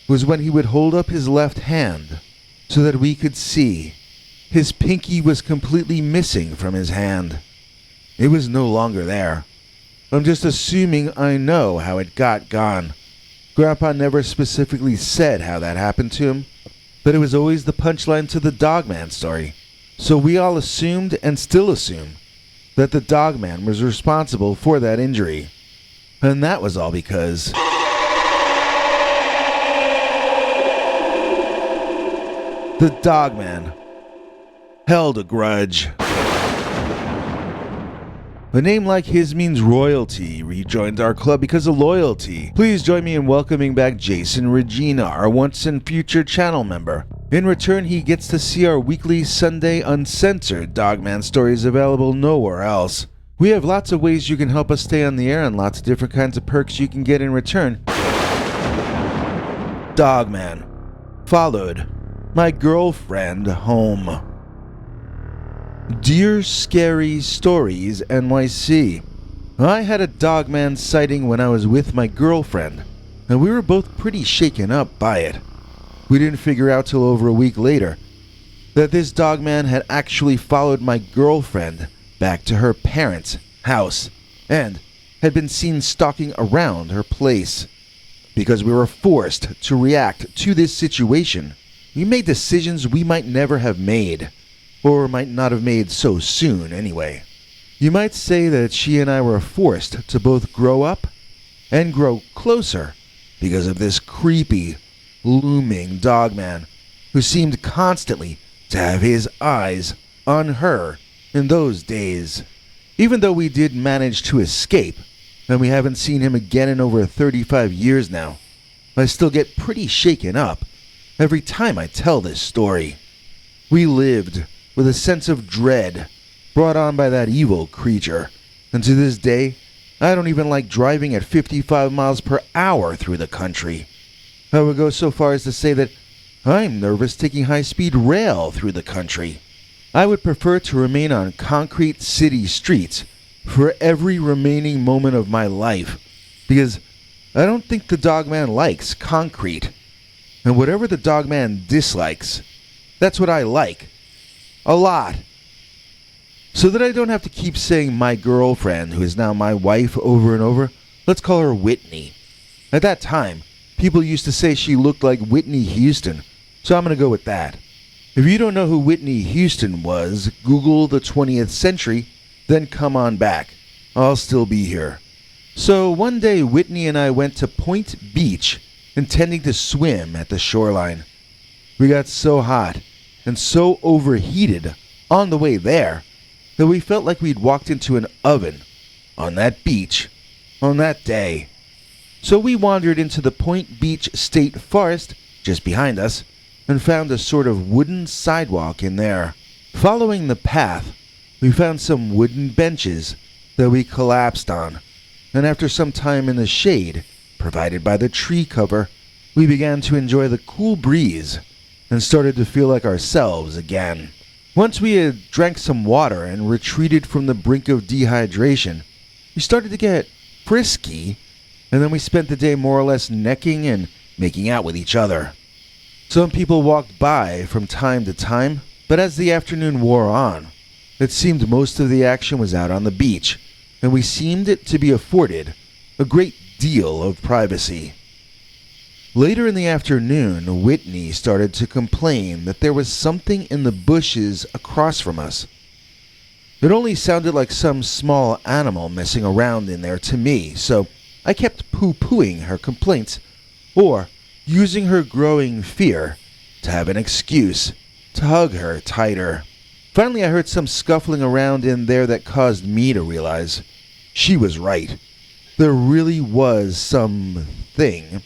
was when he would hold up his left hand so that we could see. His pinky was completely missing from his hand. It was no longer there. I'm just assuming I know how it got gone. Grandpa never specifically said how that happened to him, but it was always the punchline to the Dogman story. So we all assumed, and still assume, that the Dogman was responsible for that injury. And that was all because the Dogman held a grudge. A name like his means royalty. He joined our club because of loyalty. Please join me in welcoming back Jason Regina, our once and future channel member. In return, he gets to see our weekly Sunday uncensored Dogman stories available nowhere else. We have lots of ways you can help us stay on the air and lots of different kinds of perks you can get in return. Dogman. Followed. My girlfriend home. Dear Scary Stories NYC. I had a Dogman sighting when I was with my girlfriend, and we were both pretty shaken up by it. We didn't figure out till over a week later that this Dogman had actually followed my girlfriend back to her parents' house and had been seen stalking around her place. Because we were forced to react to this situation, we made decisions we might never have made. Or might not have made so soon anyway. You might say that she and I were forced to both grow up and grow closer because of this creepy, looming Dogman who seemed constantly to have his eyes on her in those days. Even though we did manage to escape, and we haven't seen him again in over 35 years now, I still get pretty shaken up every time I tell this story. We lived with a sense of dread brought on by that evil creature, and to this day, I don't even like driving at 55 miles per hour through the country. I would go so far as to say that I'm nervous taking high-speed rail through the country. I would prefer to remain on concrete city streets for every remaining moment of my life, because I don't think the Dogman likes concrete. And whatever the Dogman dislikes, that's what I like. A lot. So that I don't have to keep saying my girlfriend, who is now my wife, over and over, let's call her Whitney. At that time, people used to say she looked like Whitney Houston, so I'm going to go with that. If you don't know who Whitney Houston was, Google the 20th century, then come on back. I'll still be here. So one day, Whitney and I went to Point Beach, intending to swim at the shoreline. We got so hot and so overheated on the way there that we felt like we'd walked into an oven on that beach on that day. So we wandered into the Point Beach State Forest just behind us and found a sort of wooden sidewalk in there. Following the path, we found some wooden benches that we collapsed on, and after some time in the shade provided by the tree cover, we began to enjoy the cool breeze and started to feel like ourselves again. Once we had drank some water and retreated from the brink of dehydration, we started to get frisky, and then we spent the day more or less necking and making out with each other. Some people walked by from time to time, but as the afternoon wore on, it seemed most of the action was out on the beach, and we seemed to be afforded a great deal of privacy. Later in the afternoon, Whitney started to complain that there was something in the bushes across from us. It only sounded like some small animal messing around in there to me, so I kept poo-pooing her complaints, or using her growing fear to have an excuse to hug her tighter. Finally, I heard some scuffling around in there that caused me to realize she was right. There really was something,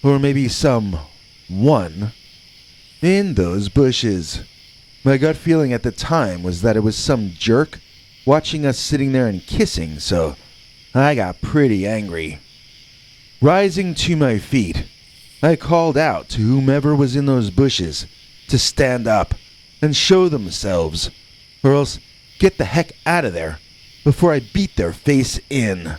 or maybe someone, in those bushes. My gut feeling at the time was that it was some jerk watching us sitting there and kissing, so I got pretty angry. Rising to my feet, I called out to whomever was in those bushes to stand up and show themselves, or else get the heck out of there before I beat their face in.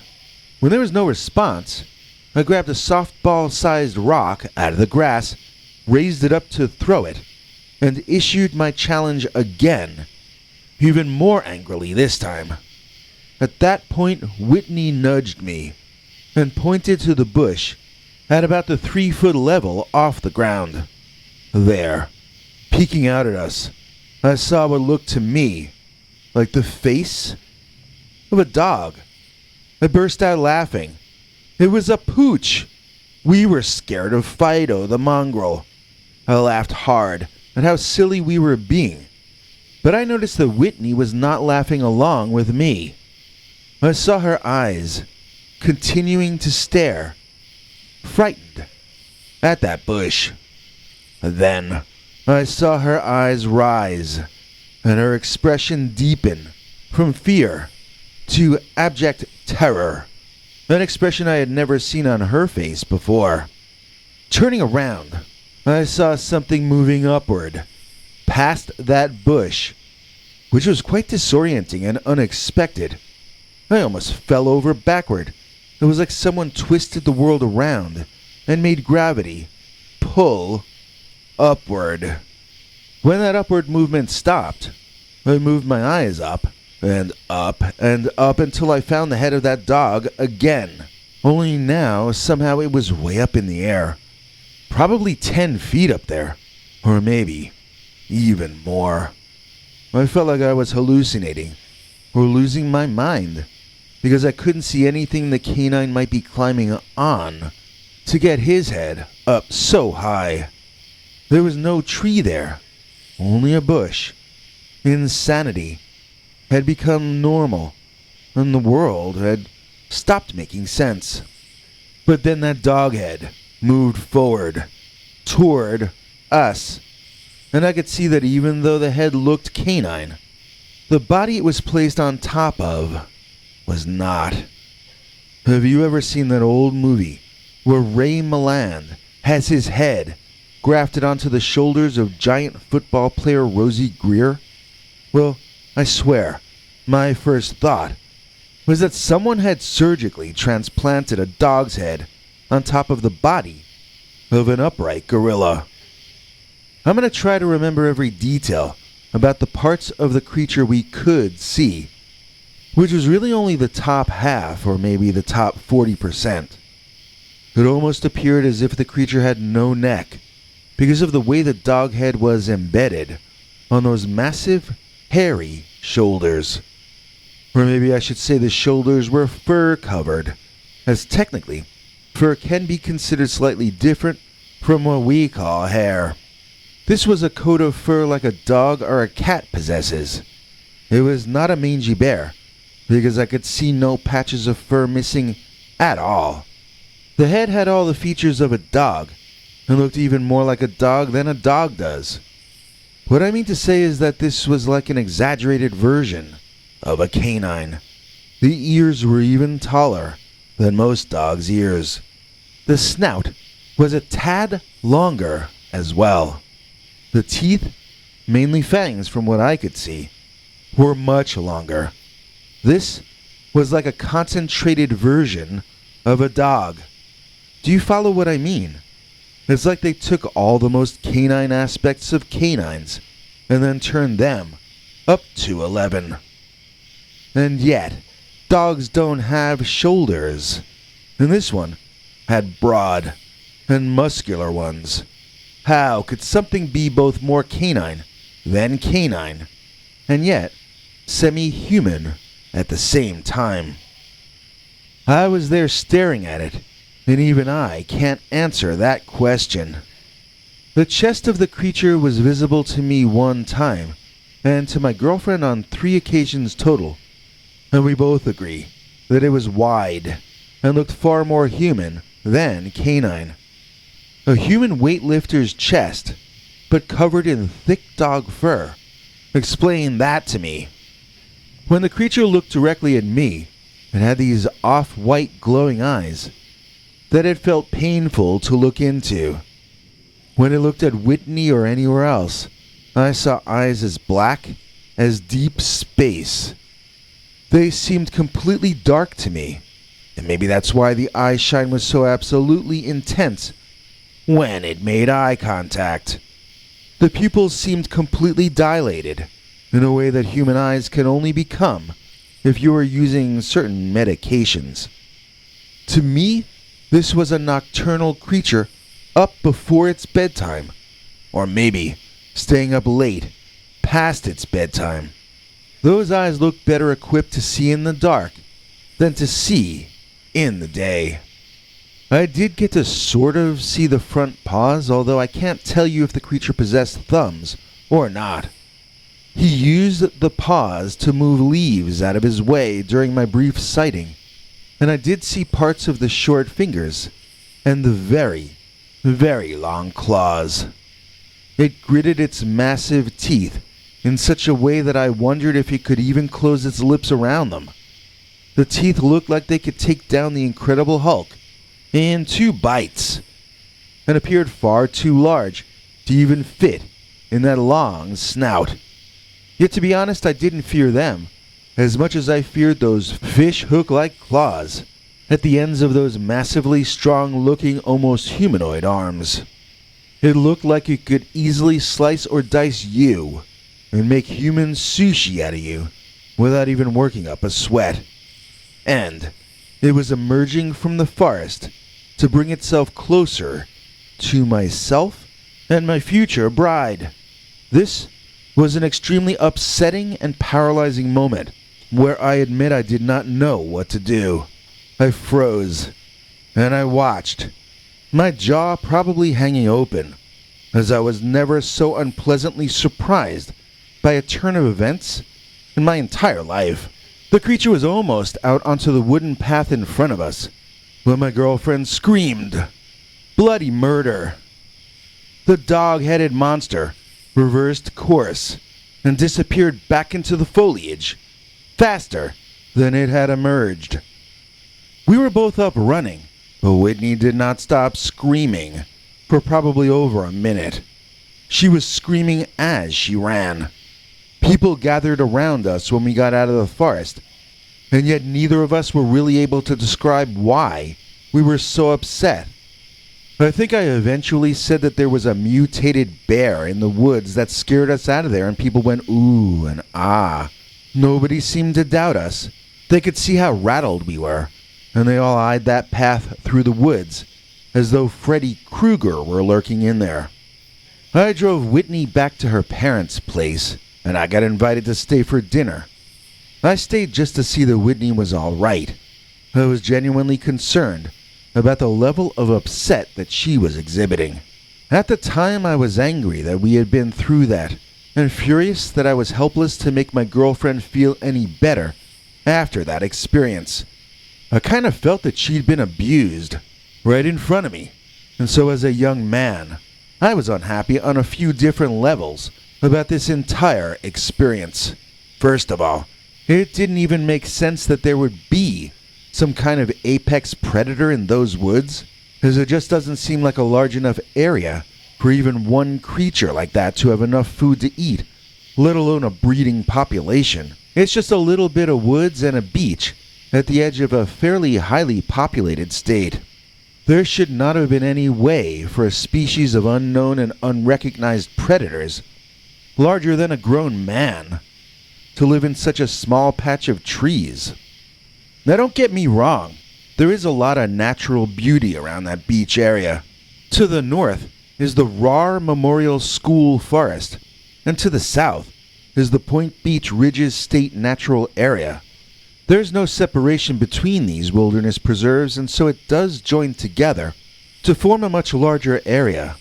When there was no response, I grabbed a softball-sized rock out of the grass, raised it up to throw it, and issued my challenge again, even more angrily this time. At that point, Whitney nudged me and pointed to the bush at about the 3-foot level off the ground. There, peeking out at us, I saw what looked to me like the face of a dog. I burst out laughing. It was a pooch. We were scared of Fido the mongrel. I laughed hard at how silly we were being, but I noticed that Whitney was not laughing along with me. I saw her eyes continuing to stare, frightened, at that bush. Then I saw her eyes rise, and her expression deepen from fear to abject terror, an expression I had never seen on her face before. Turning around, I saw something moving upward, past that bush, which was quite disorienting and unexpected. I almost fell over backward. It was like someone twisted the world around and made gravity pull upward. When that upward movement stopped, I moved my eyes up and up and up until I found the head of that dog again. Only now, somehow it was way up in the air. Probably 10 feet up there. Or maybe even more. I felt like I was hallucinating or losing my mind, because I couldn't see anything the canine might be climbing on to get his head up so high. There was no tree there, only a bush. Insanity had become normal, and the world had stopped making sense. But then that dog head moved forward, toward us, and I could see that even though the head looked canine, the body it was placed on top of was not. Have you ever seen that old movie where Ray Milland has his head grafted onto the shoulders of giant football player Rosie Greer? Well, I swear, my first thought was that someone had surgically transplanted a dog's head on top of the body of an upright gorilla. I'm going to try to remember every detail about the parts of the creature we could see, which was really only the top half, or maybe the top 40%. It almost appeared as if the creature had no neck, because of the way the dog head was embedded on those massive, hairy shoulders. Or maybe I should say the shoulders were fur-covered, as technically, fur can be considered slightly different from what we call hair. This was a coat of fur like a dog or a cat possesses. It was not a mangy bear, because I could see no patches of fur missing at all. The head had all the features of a dog, and looked even more like a dog than a dog does. What I mean to say is that this was like an exaggerated version of a canine. The ears were even taller than most dogs' ears. The snout was a tad longer as well. The teeth, mainly fangs from what I could see, were much longer. This was like a concentrated version of a dog. Do you follow what I mean? It's like they took all the most canine aspects of canines and then turned them up to 11. And yet, dogs don't have shoulders. And this one had broad and muscular ones. How could something be both more canine than canine, and yet semi-human at the same time? I was there staring at it, and even I can't answer that question. The chest of the creature was visible to me one time, and to my girlfriend on 3 occasions total, and we both agree that it was wide and looked far more human than canine. A human weightlifter's chest, but covered in thick dog fur. Explain that to me. When the creature looked directly at me, it had these off-white glowing eyes that it felt painful to look into. When it looked at Whitney or anywhere else, I saw eyes as black as deep space. They seemed completely dark to me, and maybe that's why the eye shine was so absolutely intense when it made eye contact. The pupils seemed completely dilated, in a way that human eyes can only become if you are using certain medications. To me, this was a nocturnal creature up before its bedtime, or maybe staying up late past its bedtime. Those eyes looked better equipped to see in the dark than to see in the day. I did get to sort of see the front paws, although I can't tell you if the creature possessed thumbs or not. He used the paws to move leaves out of his way during my brief sighting, and I did see parts of the short fingers and the very, very long claws. It gritted its massive teeth in such a way that I wondered if it could even close its lips around them. The teeth looked like they could take down the Incredible Hulk in 2 bites, and appeared far too large to even fit in that long snout. Yet to be honest, I didn't fear them as much as I feared those fish hook-like claws at the ends of those massively strong-looking, almost humanoid arms. It looked like it could easily slice or dice you and make human sushi out of you without even working up a sweat. And it was emerging from the forest to bring itself closer to myself and my future bride. This was an extremely upsetting and paralyzing moment where I admit I did not know what to do. I froze, and I watched, my jaw probably hanging open, as I was never so unpleasantly surprised by a turn of events in my entire life. The creature was almost out onto the wooden path in front of us when my girlfriend screamed, "Bloody murder!" The dog-headed monster reversed course and disappeared back into the foliage faster than it had emerged. We were both up running, but Whitney did not stop screaming for probably over a minute. She was screaming as she ran. People gathered around us when we got out of the forest, and yet neither of us were really able to describe why we were so upset. I think I eventually said that there was a mutated bear in the woods that scared us out of there, and people went ooh and ah. Nobody seemed to doubt us. They could see how rattled we were, and they all eyed that path through the woods as though Freddy Krueger were lurking in there. I drove Whitney back to her parents' place, and I got invited to stay for dinner. I stayed just to see that Whitney was all right. I was genuinely concerned about the level of upset that she was exhibiting. At the time, I was angry that we had been through that, and furious that I was helpless to make my girlfriend feel any better after that experience. I kind of felt that she'd been abused right in front of me, and so as a young man, I was unhappy on a few different levels about this entire experience. First of all, it didn't even make sense that there would be some kind of apex predator in those woods, as it just doesn't seem like a large enough area for even one creature like that to have enough food to eat, let alone a breeding population. It's just a little bit of woods and a beach at the edge of a fairly highly populated state. There should not have been any way for a species of unknown and unrecognized predators, larger than a grown man, to live in such a small patch of trees. Now don't get me wrong, there is a lot of natural beauty around that beach area. To the north is the Rahr Memorial School Forest, and to the south is the Point Beach Ridges State Natural Area. There's no separation between these wilderness preserves, and so it does join together to form a much larger area.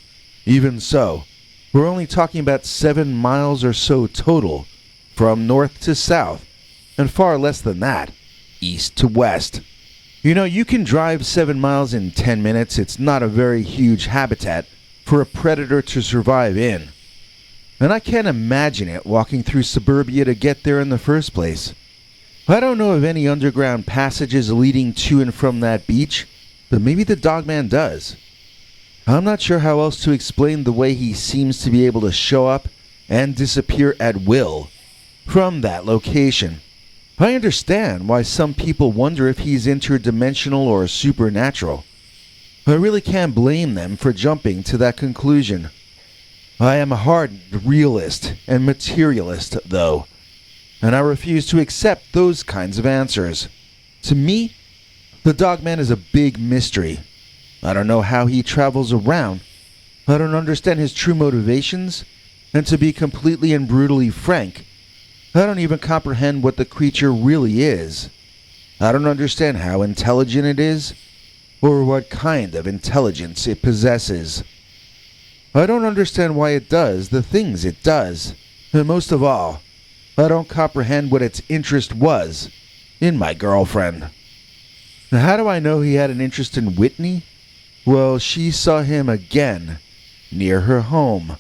Even so, we're only talking about 7 miles or so total, from north to south, and far less than that, east to west. You know, you can drive 7 miles in 10 minutes. It's not a very huge habitat for a predator to survive in. And I can't imagine it walking through suburbia to get there in the first place. I don't know of any underground passages leading to and from that beach, but maybe the Dogman does. I'm not sure how else to explain the way he seems to be able to show up and disappear at will from that location. I understand why some people wonder if he's interdimensional or supernatural. I really can't blame them for jumping to that conclusion. I am a hardened realist and materialist, though, and I refuse to accept those kinds of answers. To me, the Dogman is a big mystery. I don't know how he travels around. I don't understand his true motivations, and to be completely and brutally frank, I don't even comprehend what the creature really is. I don't understand how intelligent it is, or what kind of intelligence it possesses. I don't understand why it does the things it does, and most of all, I don't comprehend what its interest was in my girlfriend. Now, how do I know he had an interest in Whitney? Well, she saw him again, near her home,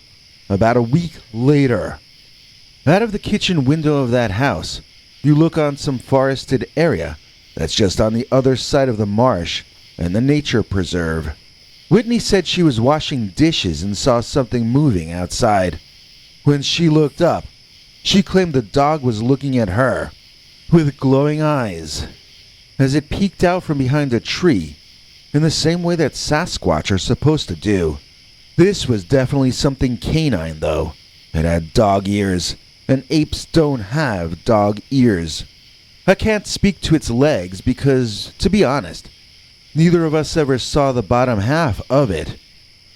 about a week later. Out of the kitchen window of that house, you look on some forested area that's just on the other side of the marsh and the nature preserve. Whitney said she was washing dishes and saw something moving outside. When she looked up, she claimed the dog was looking at her with glowing eyes as it peeked out from behind a tree in the same way that Sasquatch are supposed to do. This was definitely something canine, though. It had dog ears, and apes don't have dog ears. I can't speak to its legs because, to be honest, neither of us ever saw the bottom half of it.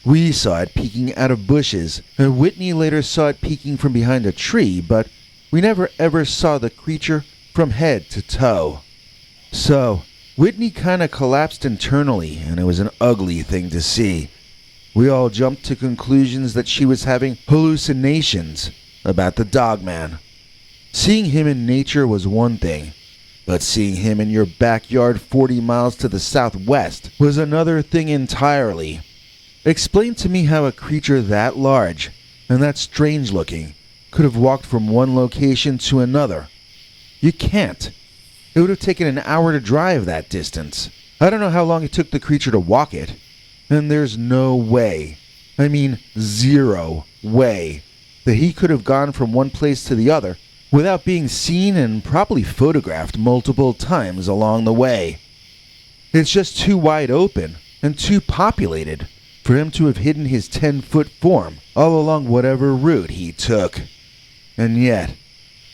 We saw it peeking out of bushes, and Whitney later saw it peeking from behind a tree, but we never ever saw the creature from head to toe. So, Whitney kinda collapsed internally, and it was an ugly thing to see. We all jumped to conclusions that she was having hallucinations about the Dogman. Seeing him in nature was one thing, but seeing him in your backyard 40 miles to the southwest was another thing entirely. Explain to me how a creature that large and that strange looking could have walked from one location to another. You can't. It would have taken an hour to drive that distance. I don't know how long it took the creature to walk it. And there's no way, I mean 0 way, that he could have gone from one place to the other without being seen and probably photographed multiple times along the way. It's just too wide open and too populated for him to have hidden his 10-foot form all along whatever route he took. And yet,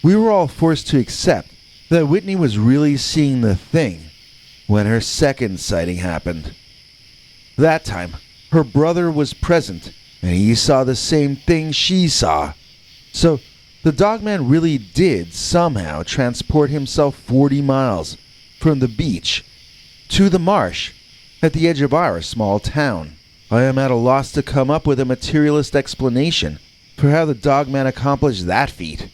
we were all forced to accept that Whitney was really seeing the thing when her second sighting happened. That time, her brother was present, and he saw the same thing she saw. So, the Dogman really did somehow transport himself 40 miles from the beach to the marsh at the edge of our small town. I am at a loss to come up with a materialist explanation for how the Dogman accomplished that feat.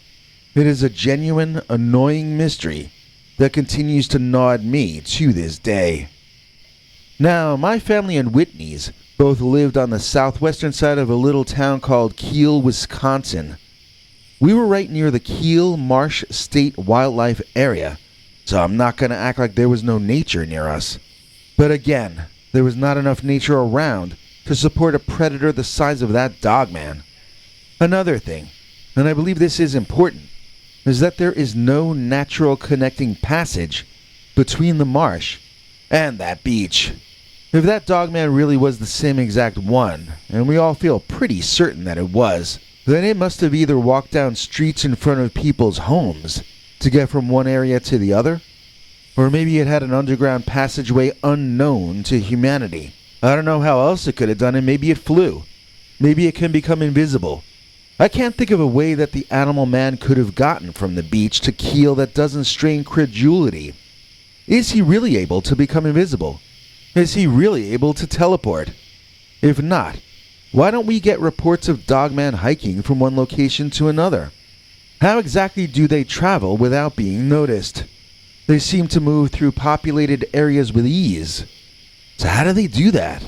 It is a genuine, annoying mystery that continues to gnaw at me to this day. Now, my family and Whitney's both lived on the southwestern side of a little town called Kiel, Wisconsin. We were right near the Kiel Marsh State Wildlife Area, so I'm not going to act like there was no nature near us. But again, there was not enough nature around to support a predator the size of that Dogman. Another thing, and I believe this is important, is that there is no natural connecting passage between the marsh and that beach. If that Dogman really was the same exact one, and we all feel pretty certain that it was, then it must have either walked down streets in front of people's homes to get from one area to the other, or maybe it had an underground passageway unknown to humanity. I don't know how else it could have done it. Maybe it flew. Maybe it can become invisible. I can't think of a way that the animal man could have gotten from the beach to Kiel that doesn't strain credulity. Is he really able to become invisible? Is he really able to teleport? If not, Why don't we get reports of Dogman hiking from one location to another? How exactly do they travel without being noticed? They seem to move through populated areas with ease. So how do they do that?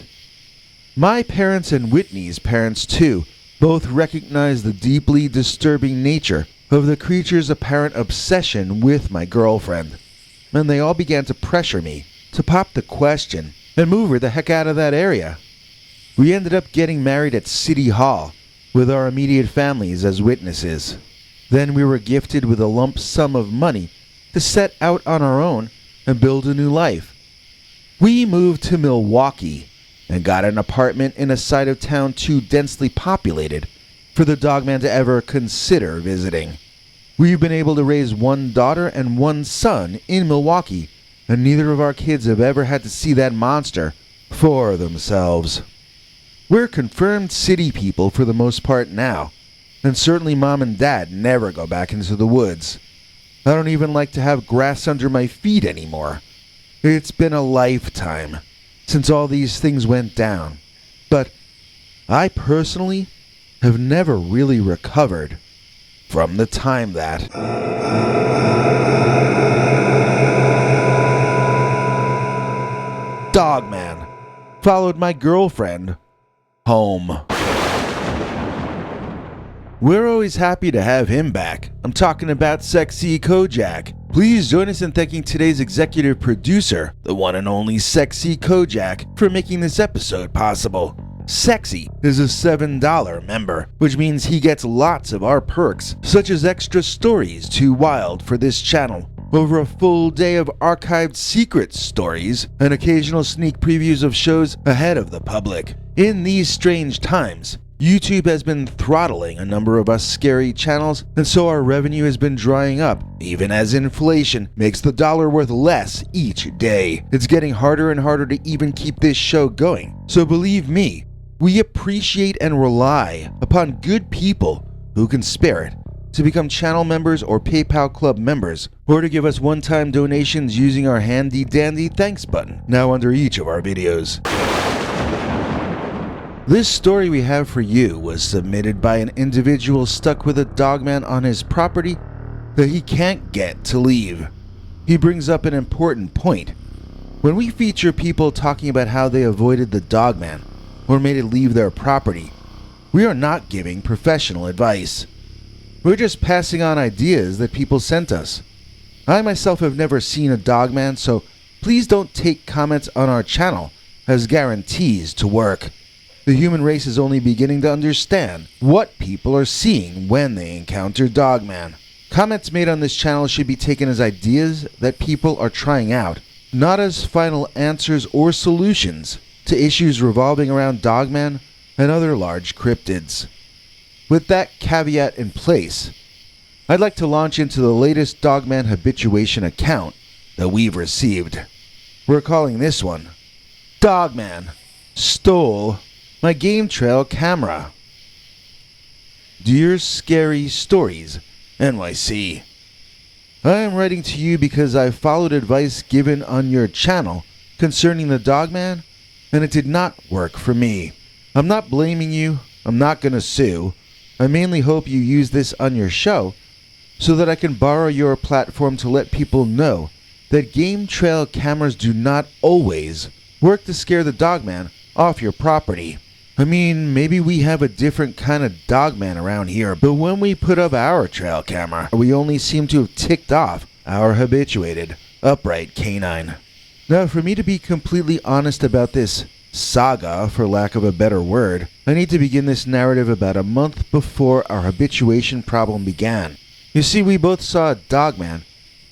My parents and Whitney's parents too both recognize the deeply disturbing nature of the creature's apparent obsession with my girlfriend, and they all began to pressure me to pop the question and move her the heck out of that area. We ended up getting married at City Hall with our immediate families as witnesses. Then we were gifted with a lump sum of money to set out on our own and build a new life. We moved to Milwaukee and got an apartment in a side of town too densely populated for the Dogman to ever consider visiting. We've been able to raise one daughter and one son in Milwaukee, and neither of our kids have ever had to see that monster for themselves. We're confirmed city people for the most part now, and certainly Mom and Dad never go back into the woods. I don't even like to have grass under my feet anymore. It's been a lifetime since all these things went down, but I personally have never really recovered from the time that Dogman followed my girlfriend home. We're always happy to have him back. I'm talking about Sexy Kojak. Please join us in thanking today's executive producer, the one and only Sexy Kojak, for making this episode possible. Sexy is a $7 member, which means he gets lots of our perks, such as extra stories too wild for this channel, over a full day of archived secret stories, and occasional sneak previews of shows ahead of the public. In these strange times, YouTube has been throttling a number of us scary channels, and so our revenue has been drying up, even as inflation makes the dollar worth less each day. It's getting harder and harder to even keep this show going, so believe me, we appreciate and rely upon good people who can spare it to become channel members or PayPal Club members, or to give us one-time donations using our handy-dandy thanks button now under each of our videos. This story we have for you was submitted by an individual stuck with a Dogman on his property that he can't get to leave. He brings up an important point. When we feature people talking about how they avoided the Dogman or made it leave their property, we are not giving professional advice. We're just passing on ideas that people sent us. I myself have never seen a Dogman, so please don't take comments on our channel as guarantees to work. The human race is only beginning to understand what people are seeing when they encounter Dogman. Comments made on this channel should be taken as ideas that people are trying out, not as final answers or solutions to issues revolving around Dogman and other large cryptids. With that caveat in place, I'd like to launch into the latest Dogman habituation account that we've received. We're calling this one, Dogman Stole My Game Trail Camera. Dear Scary Stories, NYC. I am writing to you because I followed advice given on your channel concerning the Dogman, and it did not work for me. I'm not blaming you. I'm not gonna sue. I mainly hope you use this on your show so that I can borrow your platform to let people know that game trail cameras do not always work to scare the Dogman off your property. I mean, maybe we have a different kind of Dogman around here, but when we put up our trail camera, we only seem to have ticked off our habituated, upright canine. Now, for me to be completely honest about this saga, for lack of a better word, I need to begin this narrative about a month before our habituation problem began. You see, we both saw a Dogman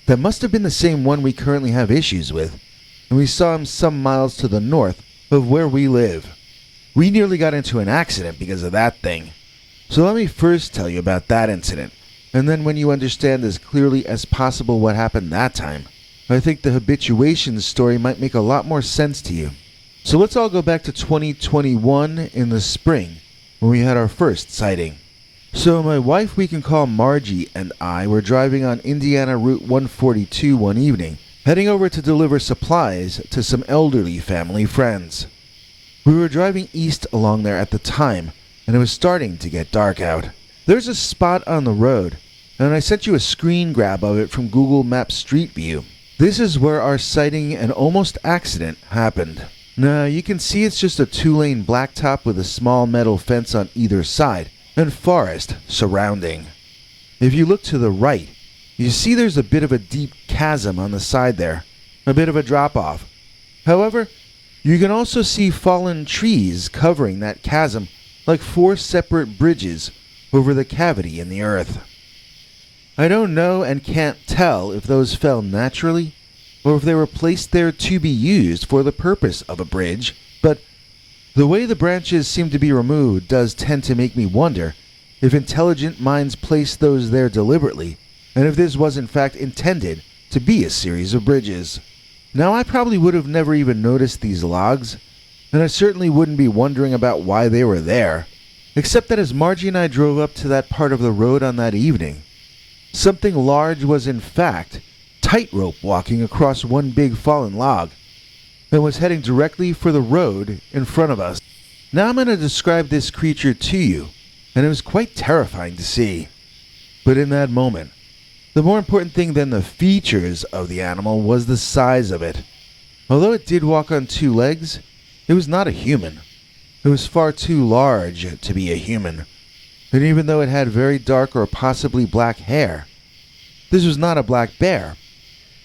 that must have been the same one we currently have issues with, and we saw him some miles to the north of where we live. We nearly got into an accident because of that thing. So let me first tell you about that incident, and then when you understand as clearly as possible what happened that time, I think the habituation story might make a lot more sense to you. So let's all go back to 2021 in the spring, when we had our first sighting. So my wife, we can call Margie, and I were driving on Indiana Route 142 one evening, heading over to deliver supplies to some elderly family friends. We were driving east along there at the time, and it was starting to get dark out. There's a spot on the road, and I sent you a screen grab of it from Google Maps Street View. This is where our sighting and almost accident happened. Now, you can see it's just a 2-lane blacktop with a small metal fence on either side, and forest surrounding. If you look to the right, you see there's a bit of a deep chasm on the side there, a bit of a drop-off. However, you can also see fallen trees covering that chasm like 4 separate bridges over the cavity in the earth. I don't know and can't tell if those fell naturally or if they were placed there to be used for the purpose of a bridge, but the way the branches seem to be removed does tend to make me wonder if intelligent minds placed those there deliberately, and if this was in fact intended to be a series of bridges. Now, I probably would have never even noticed these logs, and I certainly wouldn't be wondering about why they were there, except that as Margie and I drove up to that part of the road on that evening, something large was in fact tightrope walking across one big fallen log, and was heading directly for the road in front of us. Now I'm going to describe this creature to you, and it was quite terrifying to see. But in that moment, the more important thing than the features of the animal was the size of it. Although it did walk on 2 legs, it was not a human. It was far too large to be a human. And even though it had very dark or possibly black hair, this was not a black bear.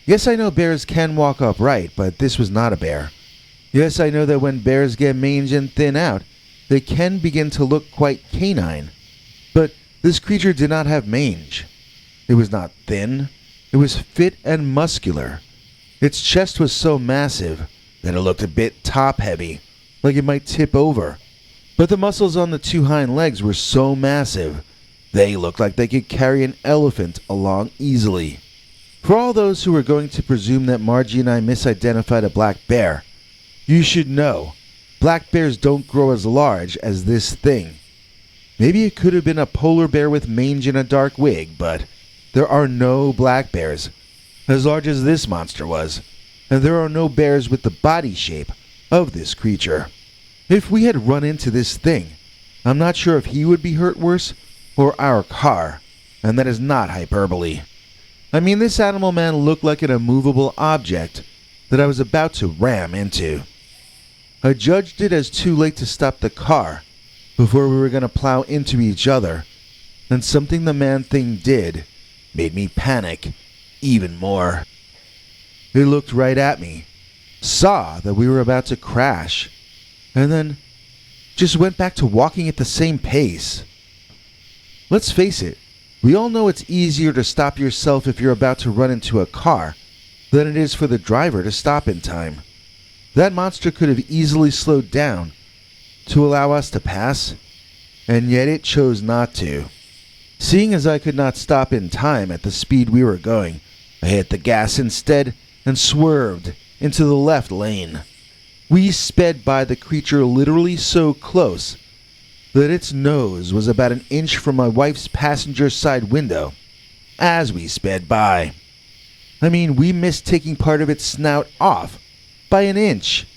Yes, I know bears can walk upright, but this was not a bear. Yes, I know that when bears get mange and thin out, they can begin to look quite canine. But this creature did not have mange. It was not thin. It was fit and muscular. Its chest was so massive that it looked a bit top-heavy, like it might tip over. But the muscles on the 2 hind legs were so massive, they looked like they could carry an elephant along easily. For all those who were going to presume that Margie and I misidentified a black bear, you should know, black bears don't grow as large as this thing. Maybe it could have been a polar bear with mange and a dark wig, but there are no black bears as large as this monster was, and there are no bears with the body shape of this creature. If we had run into this thing, I'm not sure if he would be hurt worse or our car, and that is not hyperbole. I mean, this animal man looked like an immovable object that I was about to ram into. I judged it as too late to stop the car before we were going to plow into each other, and something the man-thing did made me panic even more. It looked right at me, saw that we were about to crash, and then just went back to walking at the same pace. Let's face it, we all know it's easier to stop yourself if you're about to run into a car than it is for the driver to stop in time. That monster could have easily slowed down to allow us to pass, and yet it chose not to. Seeing as I could not stop in time at the speed we were going, I hit the gas instead and swerved into the left lane. We sped by the creature literally so close that its nose was about an inch from my wife's passenger side window as we sped by. I mean, we missed taking part of its snout off by an inch.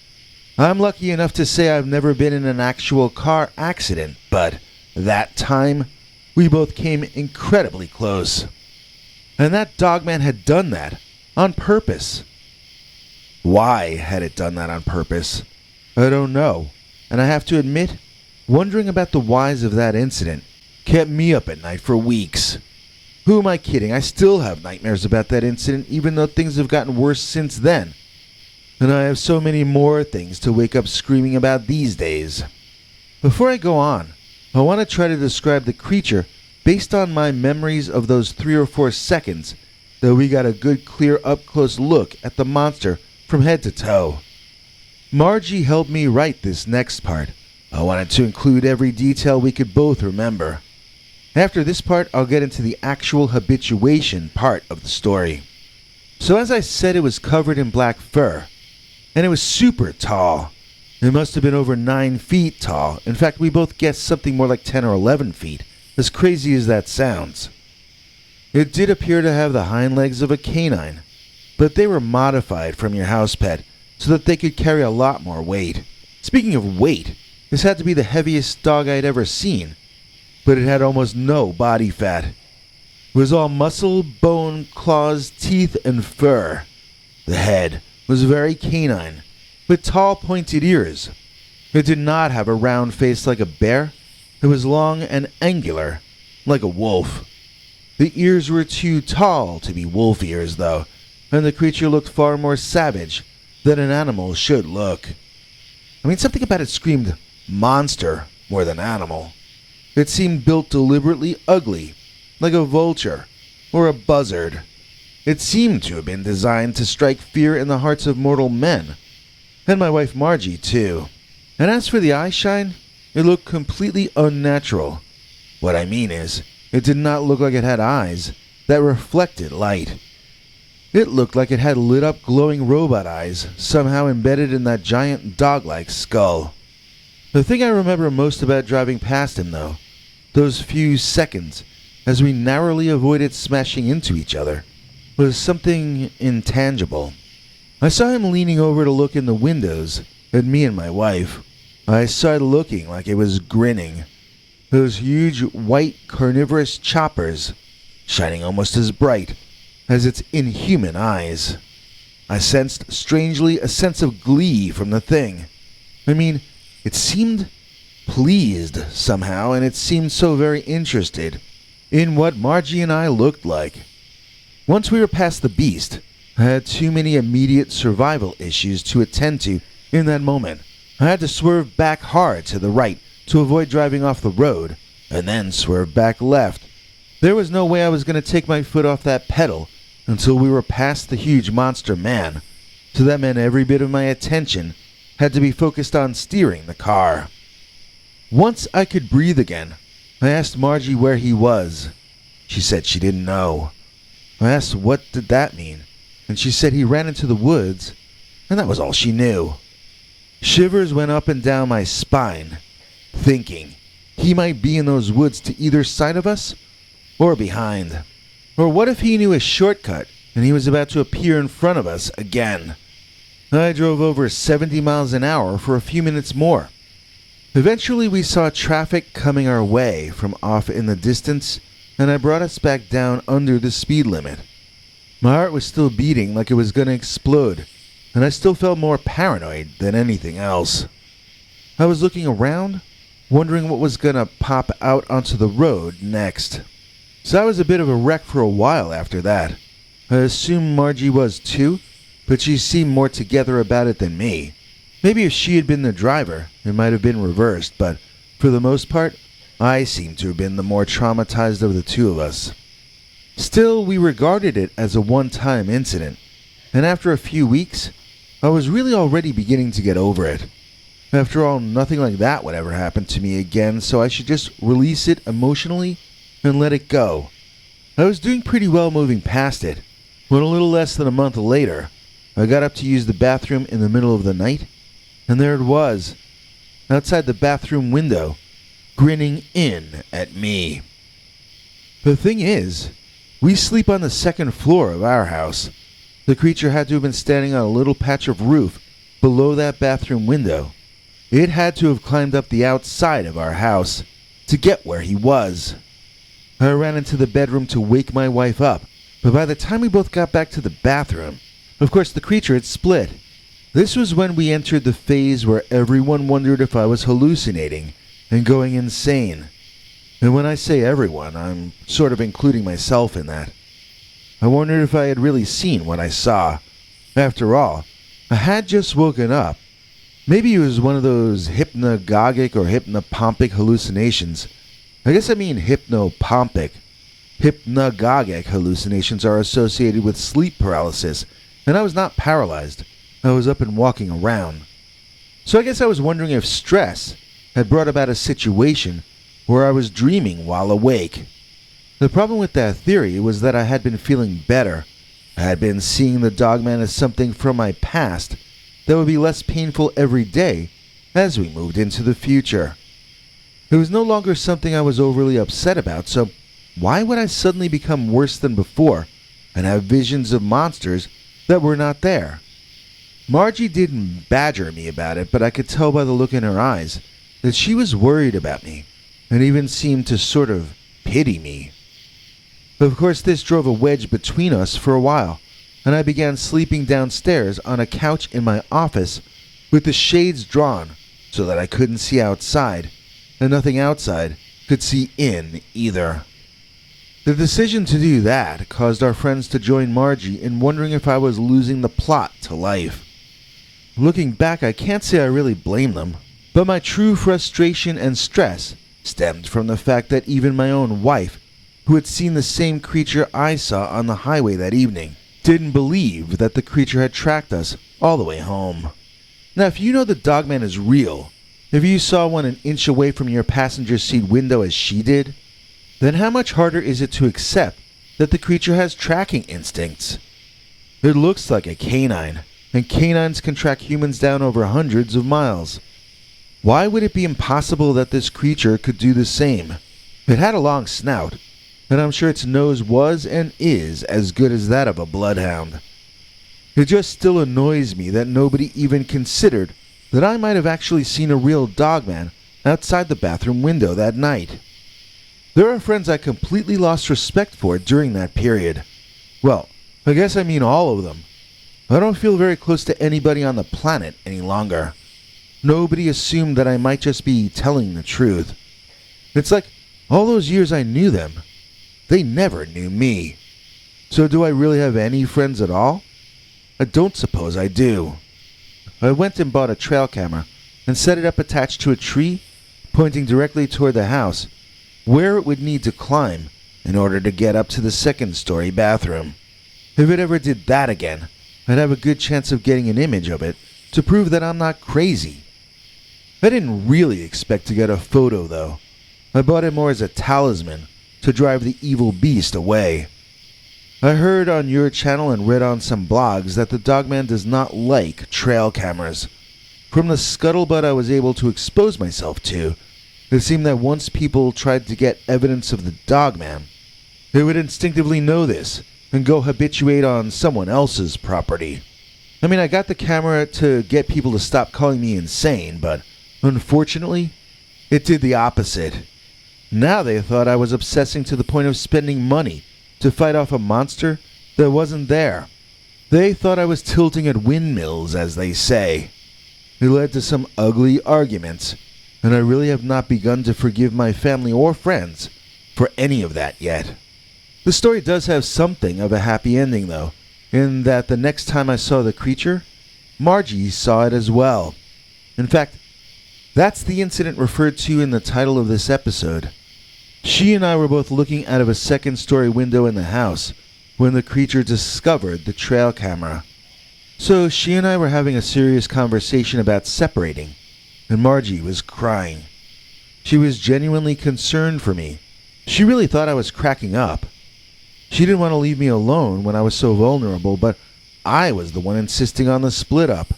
I'm lucky enough to say I've never been in an actual car accident, but that time, we both came incredibly close. And that Dogman had done that on purpose. Why had it done that on purpose? I don't know, and I have to admit, wondering about the whys of that incident kept me up at night for weeks. Who am I kidding? I still have nightmares about that incident, even though things have gotten worse since then. And I have so many more things to wake up screaming about these days. Before I go on, I want to try to describe the creature based on my memories of those 3 or 4 seconds that we got a good clear up-close look at the monster from head to toe. Margie helped me write this next part. I wanted to include every detail we could both remember. After this part, I'll get into the actual habituation part of the story. So as I said, it was covered in black fur, and it was super tall. It must have been over 9 feet tall. In fact, we both guessed something more like 10 or 11 feet, as crazy as that sounds. It did appear to have the hind legs of a canine, but they were modified from your house pet so that they could carry a lot more weight. Speaking of weight, this had to be the heaviest dog I'd ever seen, but it had almost no body fat. It was all muscle, bone, claws, teeth, and fur. The head was very canine, with tall pointed ears. It did not have a round face like a bear. It was long and angular, like a wolf. The ears were too tall to be wolf ears, though, and the creature looked far more savage than an animal should look. I mean, something about it screamed monster more than animal. It seemed built deliberately ugly, like a vulture or a buzzard. It seemed to have been designed to strike fear in the hearts of mortal men, and my wife Margie, too. And as for the eye shine, it looked completely unnatural. What I mean is, it did not look like it had eyes that reflected light. It looked like it had lit-up glowing robot eyes somehow embedded in that giant dog-like skull. The thing I remember most about driving past him, though, those few seconds as we narrowly avoided smashing into each other, was something intangible. I saw him leaning over to look in the windows at me and my wife. I saw it looking like it was grinning. Those huge white carnivorous choppers, shining almost as bright as its inhuman eyes. I sensed strangely a sense of glee from the thing. I mean, it seemed pleased somehow, and it seemed so very interested in what Margie and I looked like. Once we were past the beast, I had too many immediate survival issues to attend to in that moment. I had to swerve back hard to the right to avoid driving off the road, and then swerve back left. There was no way I was going to take my foot off that pedal until we were past the huge monster man, so that meant every bit of my attention had to be focused on steering the car. Once I could breathe again, I asked Margie where he was. She said she didn't know. I asked what did that mean, and she said he ran into the woods, and that was all she knew. Shivers went up and down my spine, thinking he might be in those woods to either side of us or behind. Or what if he knew a shortcut and he was about to appear in front of us again? I drove over 70 miles an hour for a few minutes more. Eventually we saw traffic coming our way from off in the distance, and I brought us back down under the speed limit. My heart was still beating like it was going to explode, and I still felt more paranoid than anything else. I was looking around, wondering what was going to pop out onto the road next. So I was a bit of a wreck for a while after that. I assumed Margie was too, but she seemed more together about it than me. Maybe if she had been the driver, it might have been reversed, but for the most part, I seemed to have been the more traumatized of the two of us. Still, we regarded it as a one-time incident, and after a few weeks, I was really already beginning to get over it. After all, nothing like that would ever happen to me again, so I should just release it emotionally and let it go. I was doing pretty well moving past it, when a little less than a month later, I got up to use the bathroom in the middle of the night, and there it was, outside the bathroom window, grinning in at me. The thing is, we sleep on the second floor of our house. The creature had to have been standing on a little patch of roof below that bathroom window. It had to have climbed up the outside of our house to get where he was. I ran into the bedroom to wake my wife up, but by the time we both got back to the bathroom, of course the creature had split. This was when we entered the phase where everyone wondered if I was hallucinating and going insane. And when I say everyone, I'm sort of including myself in that. I wondered if I had really seen what I saw. After all, I had just woken up. Maybe it was one of those hypnagogic or hypnopompic hallucinations. I guess I mean hypnopompic. Hypnagogic hallucinations are associated with sleep paralysis, and I was not paralyzed. I was up and walking around. So I guess I was wondering if stress had brought about a situation where I was dreaming while awake. The problem with that theory was that I had been feeling better. I had been seeing the Dogman as something from my past that would be less painful every day as we moved into the future. It was no longer something I was overly upset about, so why would I suddenly become worse than before and have visions of monsters that were not there? Margie didn't badger me about it, but I could tell by the look in her eyes that she was worried about me and even seemed to sort of pity me. Of course, this drove a wedge between us for a while, and I began sleeping downstairs on a couch in my office with the shades drawn so that I couldn't see outside, and nothing outside could see in either. The decision to do that caused our friends to join Margie in wondering if I was losing the plot to life. Looking back, I can't say I really blame them, but my true frustration and stress stemmed from the fact that even my own wife, who had seen the same creature I saw on the highway that evening, didn't believe that the creature had tracked us all the way home. Now, if you know the Dogman is real, if you saw one an inch away from your passenger seat window as she did, then how much harder is it to accept that the creature has tracking instincts? It looks like a canine, and canines can track humans down over hundreds of miles. Why would it be impossible that this creature could do the same? It had a long snout, and I'm sure its nose was and is as good as that of a bloodhound. It just still annoys me that nobody even considered that I might have actually seen a real Dogman outside the bathroom window that night. There are friends I completely lost respect for during that period. Well, I guess I mean all of them. I don't feel very close to anybody on the planet any longer. Nobody assumed that I might just be telling the truth. It's like all those years I knew them, they never knew me. So do I really have any friends at all? I don't suppose I do. I went and bought a trail camera and set it up attached to a tree pointing directly toward the house, where it would need to climb in order to get up to the second-story bathroom. If it ever did that again, I'd have a good chance of getting an image of it to prove that I'm not crazy. I didn't really expect to get a photo, though. I bought it more as a talisman to drive the evil beast away. I heard on your channel and read on some blogs that the Dogman does not like trail cameras. From the scuttlebutt I was able to expose myself to, it seemed that once people tried to get evidence of the Dogman, they would instinctively know this and go habituate on someone else's property. I mean, I got the camera to get people to stop calling me insane, but unfortunately, it did the opposite. Now they thought I was obsessing to the point of spending money to fight off a monster that wasn't there. They thought I was tilting at windmills, as they say. It led to some ugly arguments, and I really have not begun to forgive my family or friends for any of that yet. The story does have something of a happy ending, though, in that the next time I saw the creature, Margie saw it as well. In fact, that's the incident referred to in the title of this episode. She and I were both looking out of a second-story window in the house when the creature discovered the trail camera. So she and I were having a serious conversation about separating, and Margie was crying. She was genuinely concerned for me. She really thought I was cracking up. She didn't want to leave me alone when I was so vulnerable, but I was the one insisting on the split up.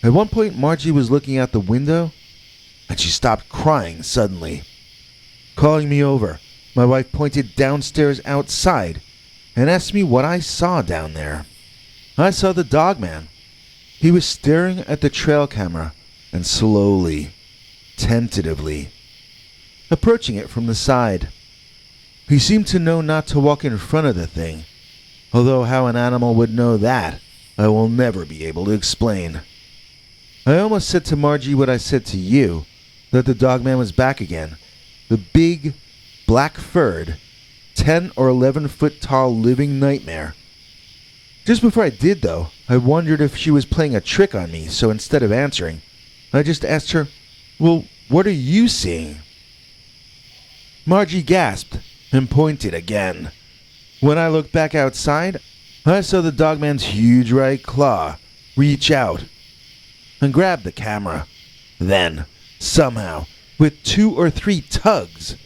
At one point, Margie was looking out the window, and she stopped crying suddenly. Calling me over, my wife pointed downstairs outside and asked me what I saw down there. I saw the Dogman. He was staring at the trail camera and slowly, tentatively, approaching it from the side. He seemed to know not to walk in front of the thing, although how an animal would know that, I will never be able to explain. I almost said to Margie what I said to you, that the Dogman was back again. The big, black-furred, 10 or 11 foot tall living nightmare. Just before I did, though, I wondered if she was playing a trick on me, so instead of answering, I just asked her, "Well, what are you seeing?" Margie gasped and pointed again. When I looked back outside, I saw the Dogman's huge right claw reach out and grab the camera. Then, somehow, with 2 or 3 tugs,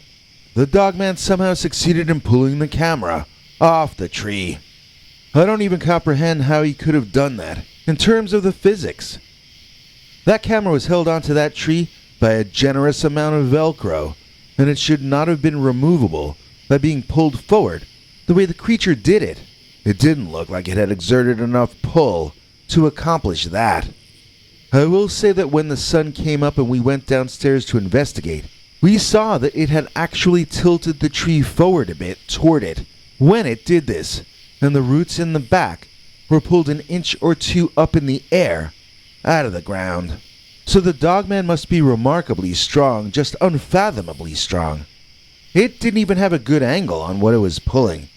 the Dogman somehow succeeded in pulling the camera off the tree. I don't even comprehend how he could have done that in terms of the physics. That camera was held onto that tree by a generous amount of Velcro, and it should not have been removable by being pulled forward the way the creature did it. It didn't look like it had exerted enough pull to accomplish that. I will say that when the sun came up and we went downstairs to investigate, we saw that it had actually tilted the tree forward a bit toward it when it did this, and the roots in the back were pulled an inch or two up in the air out of the ground. So the Dogman must be remarkably strong, just unfathomably strong. It didn't even have a good angle on what it was pulling,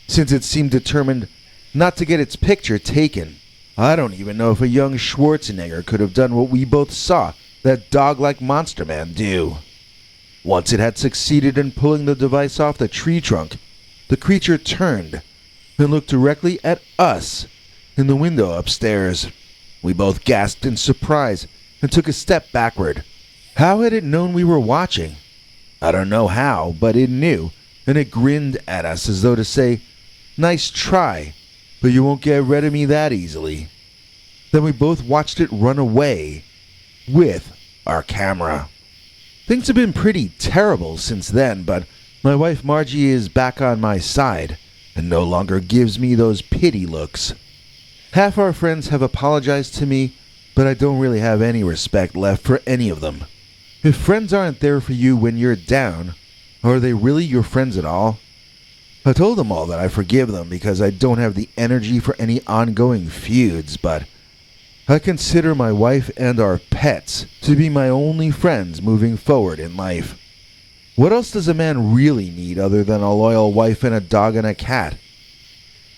since it seemed determined not to get its picture taken. I don't even know if a young Schwarzenegger could have done what we both saw that dog-like monster man do. Once it had succeeded in pulling the device off the tree trunk, the creature turned and looked directly at us in the window upstairs. We both gasped in surprise and took a step backward. How had it known we were watching? I don't know how, but it knew, and it grinned at us as though to say, "Nice try, but you won't get rid of me that easily." Then we both watched it run away with our camera. Things have been pretty terrible since then, but my wife Margie is back on my side and no longer gives me those pity looks. Half our friends have apologized to me, but I don't really have any respect left for any of them. If friends aren't there for you when you're down, are they really your friends at all? I told them all that I forgive them because I don't have the energy for any ongoing feuds, but I consider my wife and our pets to be my only friends moving forward in life. What else does a man really need other than a loyal wife and a dog and a cat?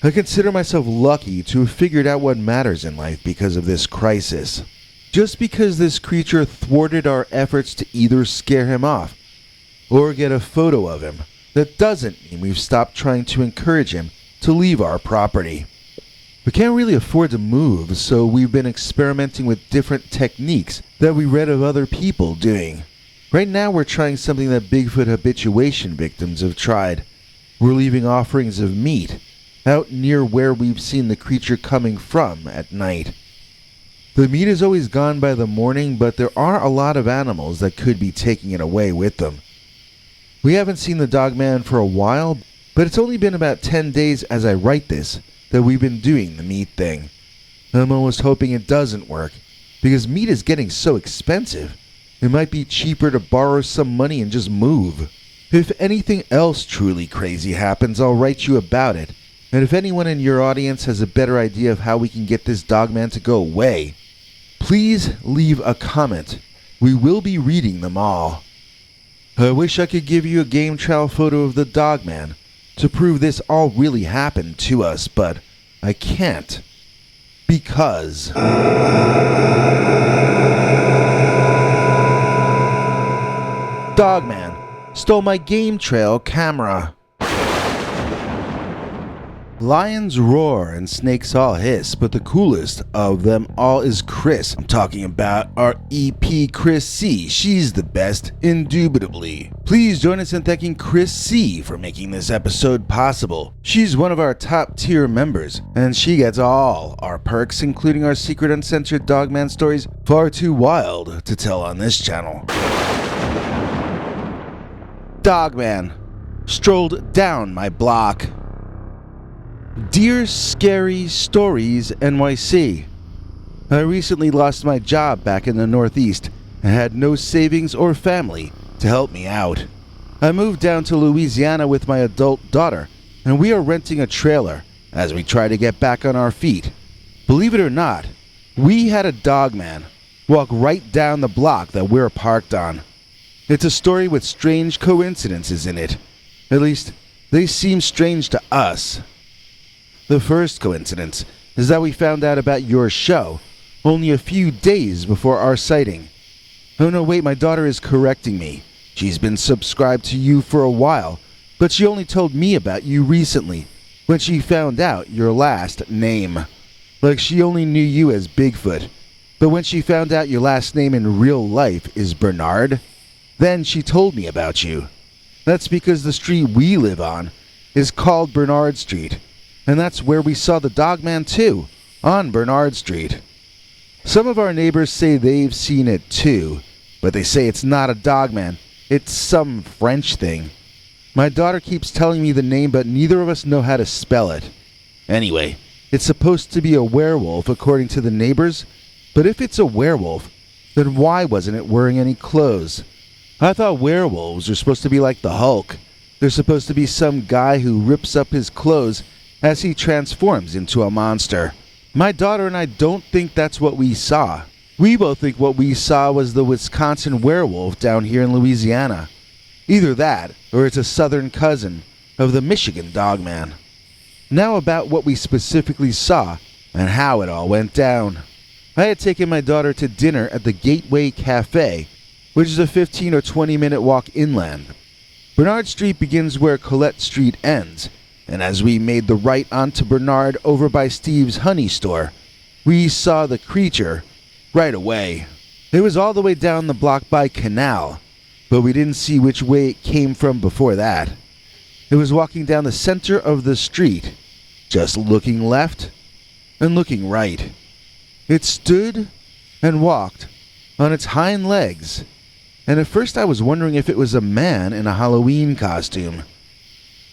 I consider myself lucky to have figured out what matters in life because of this crisis. Just because this creature thwarted our efforts to either scare him off or get a photo of him, that doesn't mean we've stopped trying to encourage him to leave our property. We can't really afford to move, so we've been experimenting with different techniques that we read of other people doing. Right now we're trying something that Bigfoot habituation victims have tried. We're leaving offerings of meat out near where we've seen the creature coming from at night. The meat is always gone by the morning, but there are a lot of animals that could be taking it away with them. We haven't seen the Dogman for a while, but it's only been about 10 days as I write this that we've been doing the meat thing. I'm almost hoping it doesn't work, because meat is getting so expensive. It might be cheaper to borrow some money and just move. If anything else truly crazy happens, I'll write you about it. And if anyone in your audience has a better idea of how we can get this Dogman to go away, please leave a comment. We will be reading them all. I wish I could give you a game trial photo of the Dogman to prove this all really happened to us, but I can't. Because Dogman stole my game trail camera. Lions roar and snakes all hiss, but the coolest of them all is Chris. I'm talking about our EP Chris C. She's the best, indubitably. Please join us in thanking Chris C. for making this episode possible. She's one of our top tier members, and she gets all our perks, including our secret uncensored Dogman stories far too wild to tell on this channel. Dogman strolled down my block. Dear Scary Stories NYC, I recently lost my job back in the Northeast and had no savings or family to help me out. I moved down to Louisiana with my adult daughter, and we are renting a trailer as we try to get back on our feet. Believe it or not, we had a Dogman walk right down the block that we're parked on. It's a story with strange coincidences in it. At least, they seem strange to us. The first coincidence is that we found out about your show only a few days before our sighting. Oh no, wait, my daughter is correcting me. She's been subscribed to you for a while, but she only told me about you recently, when she found out your last name. Like she only knew you as Bigfoot, but when she found out your last name in real life is Bernard, then she told me about you. That's because the street we live on is called Bernard Street. And that's where we saw the Dogman too, on Bernard Street. Some of our neighbors say they've seen it too, but they say it's not a Dogman, it's some French thing. My daughter keeps telling me the name, but neither of us know how to spell it. Anyway, It's supposed to be a werewolf according to the neighbors, but if it's a werewolf, then why wasn't it wearing any clothes? I thought werewolves are supposed to be like the Hulk. They're supposed to be some guy who rips up his clothes as he transforms into a monster. My daughter and I don't think that's what we saw. We both think what we saw was the Wisconsin werewolf down here in Louisiana. Either that, or it's a southern cousin of the Michigan Dogman. Now about what we specifically saw and how it all went down. I had taken my daughter to dinner at the Gateway Cafe, which is a 15 or 20 minute walk inland. Bernard Street begins where Colette Street ends, and as we made the right onto Bernard over by Steve's honey store, we saw the creature right away. It was all the way down the block by Canal, but we didn't see which way it came from before that. It was walking down the center of the street, just looking left and looking right. It stood and walked on its hind legs, and at first I was wondering if it was a man in a Halloween costume.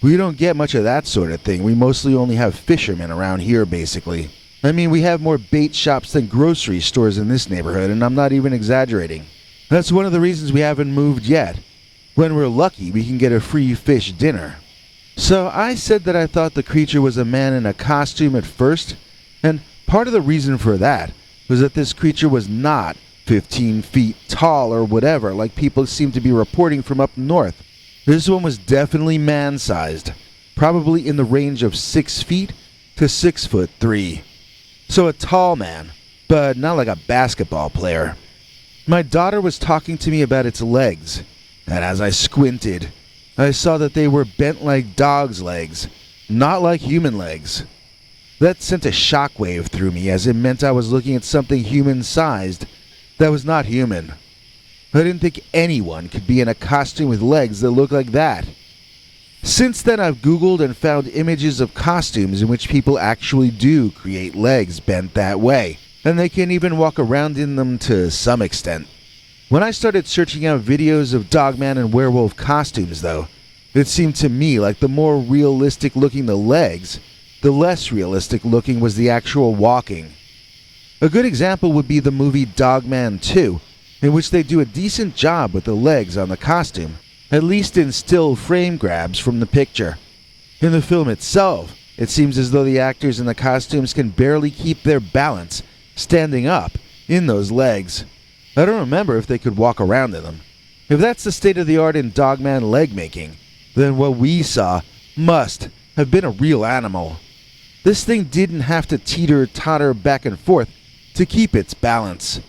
We don't get much of that sort of thing. We mostly only have fishermen around here, basically. I mean, we have more bait shops than grocery stores in this neighborhood, and I'm not even exaggerating. That's one of the reasons we haven't moved yet. When we're lucky, we can get a free fish dinner. So I said that I thought the creature was a man in a costume at first, and part of the reason for that was that this creature was not 15 feet tall or whatever like people seem to be reporting from up north. This one was definitely man-sized, probably in the range of 6 feet to 6'3". So a tall man, but not like a basketball player. My daughter was talking to me about its legs, and as I squinted, I saw that they were bent like dog's legs, not like human legs. That sent a shockwave through me, as it meant I was looking at something human-sized that was not human. I didn't think anyone could be in a costume with legs that look like that. Since then, I've Googled and found images of costumes in which people actually do create legs bent that way, and they can even walk around in them to some extent. When I started searching out videos of Dogman and werewolf costumes, though, it seemed to me like the more realistic looking the legs, the less realistic looking was the actual walking. A good example would be the movie Dogman 2, in which they do a decent job with the legs on the costume, at least in still frame grabs from the picture. In the film itself, it seems as though the actors in the costumes can barely keep their balance standing up in those legs. I don't remember if they could walk around in them. If that's the state of the art in Dogman leg making, then what we saw must have been a real animal. This thing didn't have to teeter-totter back and forth to keep its balance.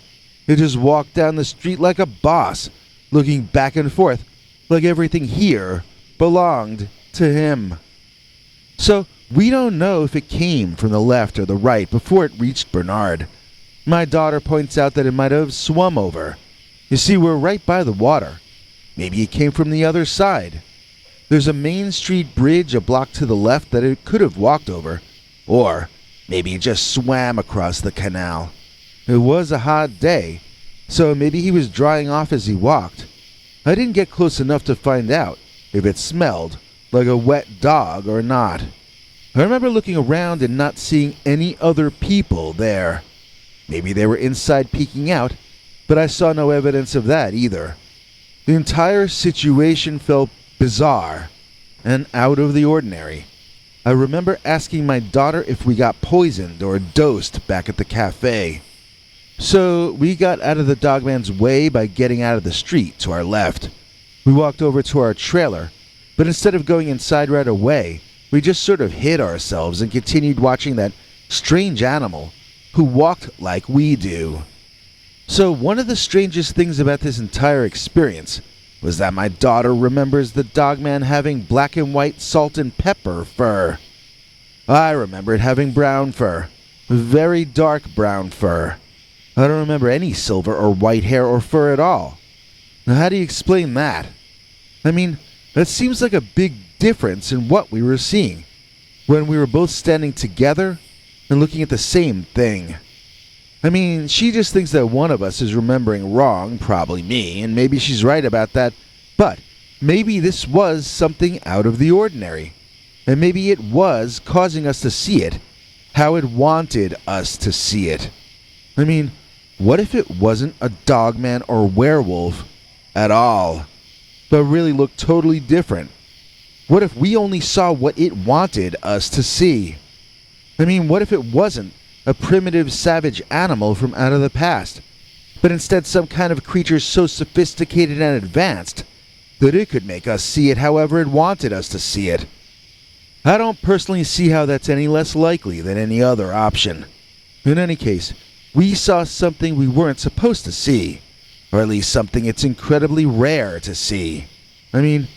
It just walked down the street like a boss, looking back and forth like everything here belonged to him. So we don't know if it came from the left or the right before it reached Bernard. My daughter points out that it might have swum over. You see, we're right by the water. Maybe it came from the other side. There's a Main Street bridge a block to the left that it could have walked over. Or maybe it just swam across the canal. It was a hot day, so maybe he was drying off as he walked. I didn't get close enough to find out if it smelled like a wet dog or not. I remember looking around and not seeing any other people there. Maybe they were inside peeking out, but I saw no evidence of that either. The entire situation felt bizarre and out of the ordinary. I remember asking my daughter if we got poisoned or dosed back at the cafe. So we got out of the Dogman's way by getting out of the street to our left. We walked over to our trailer, but instead of going inside right away, we just sort of hid ourselves and continued watching that strange animal who walked like we do. So one of the strangest things about this entire experience was that my daughter remembers the Dogman having black and white salt and pepper fur. I remember it having brown fur, very dark brown fur. I don't remember any silver or white hair or fur at all. Now how do you explain that? I mean, that seems like a big difference in what we were seeing when we were both standing together and looking at the same thing. I mean, she just thinks that one of us is remembering wrong, probably me, and maybe she's right about that, but maybe this was something out of the ordinary, and maybe it was causing us to see it how it wanted us to see it. I mean, what if it wasn't a dogman or werewolf at all, but really looked totally different? What if we only saw what it wanted us to see? I mean, what if it wasn't a primitive savage animal from out of the past, but instead some kind of creature so sophisticated and advanced that it could make us see it however it wanted us to see it? I don't personally see how that's any less likely than any other option. In any case, we saw something we weren't supposed to see, or at least something it's incredibly rare to see. I mean,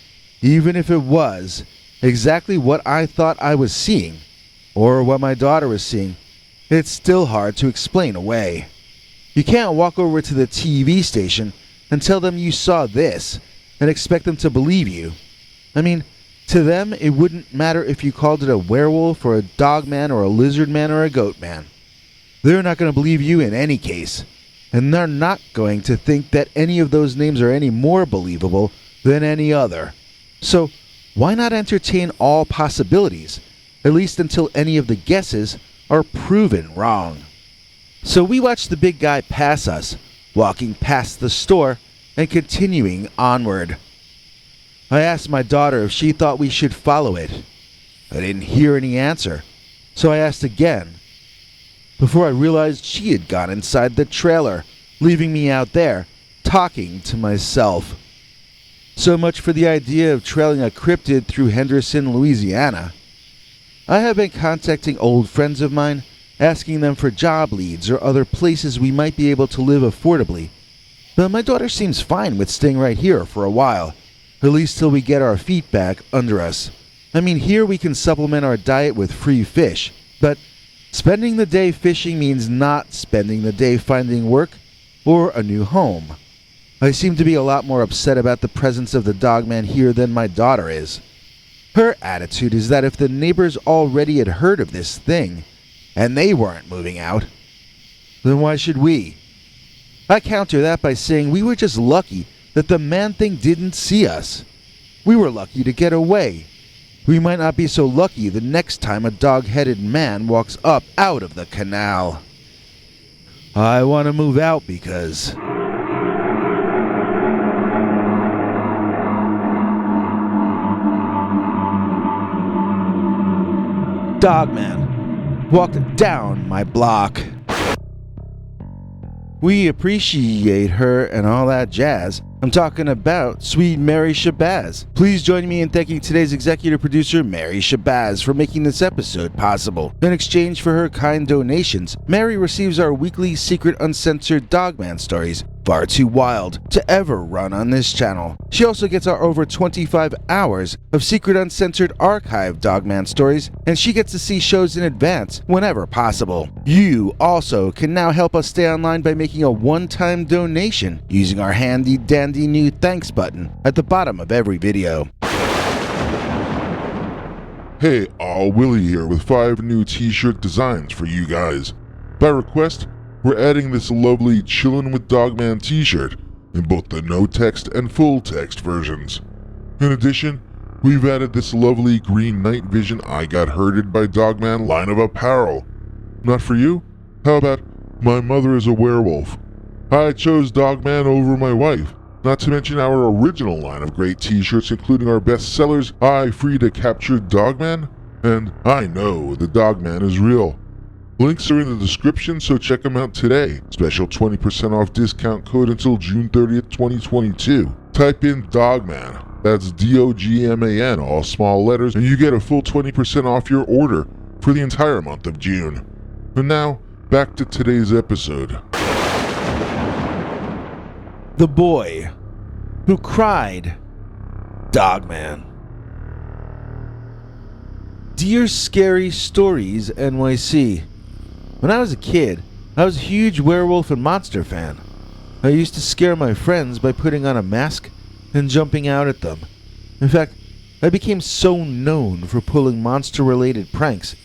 even if it was exactly what I thought I was seeing, or what my daughter was seeing, it's still hard to explain away. You can't walk over to the TV station and tell them you saw this and expect them to believe you. I mean, to them, it wouldn't matter if you called it a werewolf or a dogman or a lizard man or a goat man. They're not going to believe you in any case, and they're not going to think that any of those names are any more believable than any other. So, why not entertain all possibilities, at least until any of the guesses are proven wrong? So we watched the big guy pass us, walking past the store and continuing onward. I asked my daughter if she thought we should follow it. I didn't hear any answer, so I asked again, before I realized she had gone inside the trailer, leaving me out there, talking to myself. So much for the idea of trailing a cryptid through Henderson, Louisiana. I have been contacting old friends of mine, asking them for job leads or other places we might be able to live affordably. But my daughter seems fine with staying right here for a while, at least till we get our feet back under us. I mean, here we can supplement our diet with free fish, but spending the day fishing means not spending the day finding work or a new home. I seem to be a lot more upset about the presence of the dogman here than my daughter is. Her attitude is that if the neighbors already had heard of this thing, and they weren't moving out, then why should we? I counter that by saying we were just lucky that the man-thing didn't see us. We were lucky to get away. We might not be so lucky the next time a dog-headed man walks up out of the canal. I want to move out because... Dogman walked down my block. We appreciate her and all that jazz. I'm talking about sweet Mary Shabazz. Please join me in thanking today's executive producer, Mary Shabazz, for making this episode possible. In exchange for her kind donations, Mary receives our weekly secret uncensored Dogman stories, far too wild to ever run on this channel. She also gets our over 25 hours of secret uncensored archive Dogman stories, and she gets to see shows in advance whenever possible. You also can now help us stay online by making a one-time donation using our handy-dandy new thanks button at the bottom of every video. Hey, Willie here with 5 new t-shirt designs for you guys. By request, we're adding this lovely Chillin' with Dogman t-shirt in both the no text and full text versions. In addition, we've added this lovely green night vision I got herded by Dogman line of apparel. Not for you? How about my mother is a werewolf? I chose Dogman over my wife. Not to mention our original line of great t-shirts, including our best sellers, I Frida Captured Dogman, and I Know the Dogman is Real. Links are in the description, so check them out today. Special 20% off discount code until June 30th, 2022. Type in Dogman, that's D-O-G-M-A-N, all small letters, and you get a full 20% off your order for the entire month of June. And now, back to today's episode. The boy who cried. Dogman. Dear Scary Stories NYC. When I was a kid, I was a huge werewolf and monster fan. I used to scare my friends by putting on a mask and jumping out at them. In fact, I became so known for pulling monster-related pranks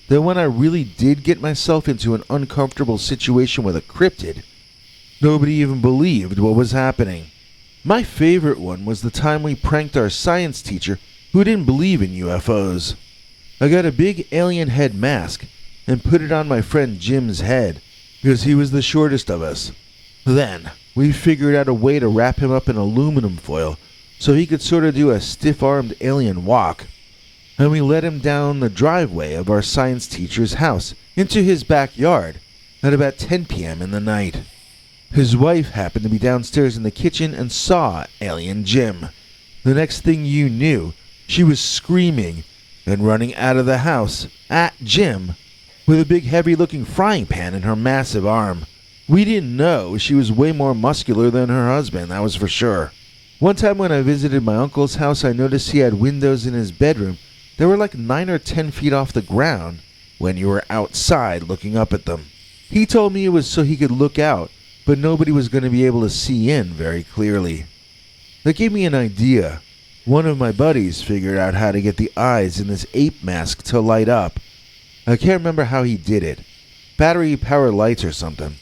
that when I really did get myself into an uncomfortable situation with a cryptid, nobody even believed what was happening. My favorite one was the time we pranked our science teacher who didn't believe in UFOs. I got a big alien head mask and put it on my friend Jim's head, because he was the shortest of us. Then, we figured out a way to wrap him up in aluminum foil so he could sort of do a stiff-armed alien walk. And we led him down the driveway of our science teacher's house into his backyard at about 10 p.m. in the night. His wife happened to be downstairs in the kitchen and saw Alien Jim. The next thing you knew, she was screaming and running out of the house at Jim with a big heavy-looking frying pan in her massive arm. We didn't know she was way more muscular than her husband, that was for sure. One time when I visited my uncle's house, I noticed he had windows in his bedroom that were like 9 or 10 feet off the ground when you were outside looking up at them. He told me it was so he could look out, but nobody was going to be able to see in very clearly. That gave me an idea. One of my buddies figured out how to get the eyes in this ape mask to light up. I can't remember how he did it. Battery-powered lights or something.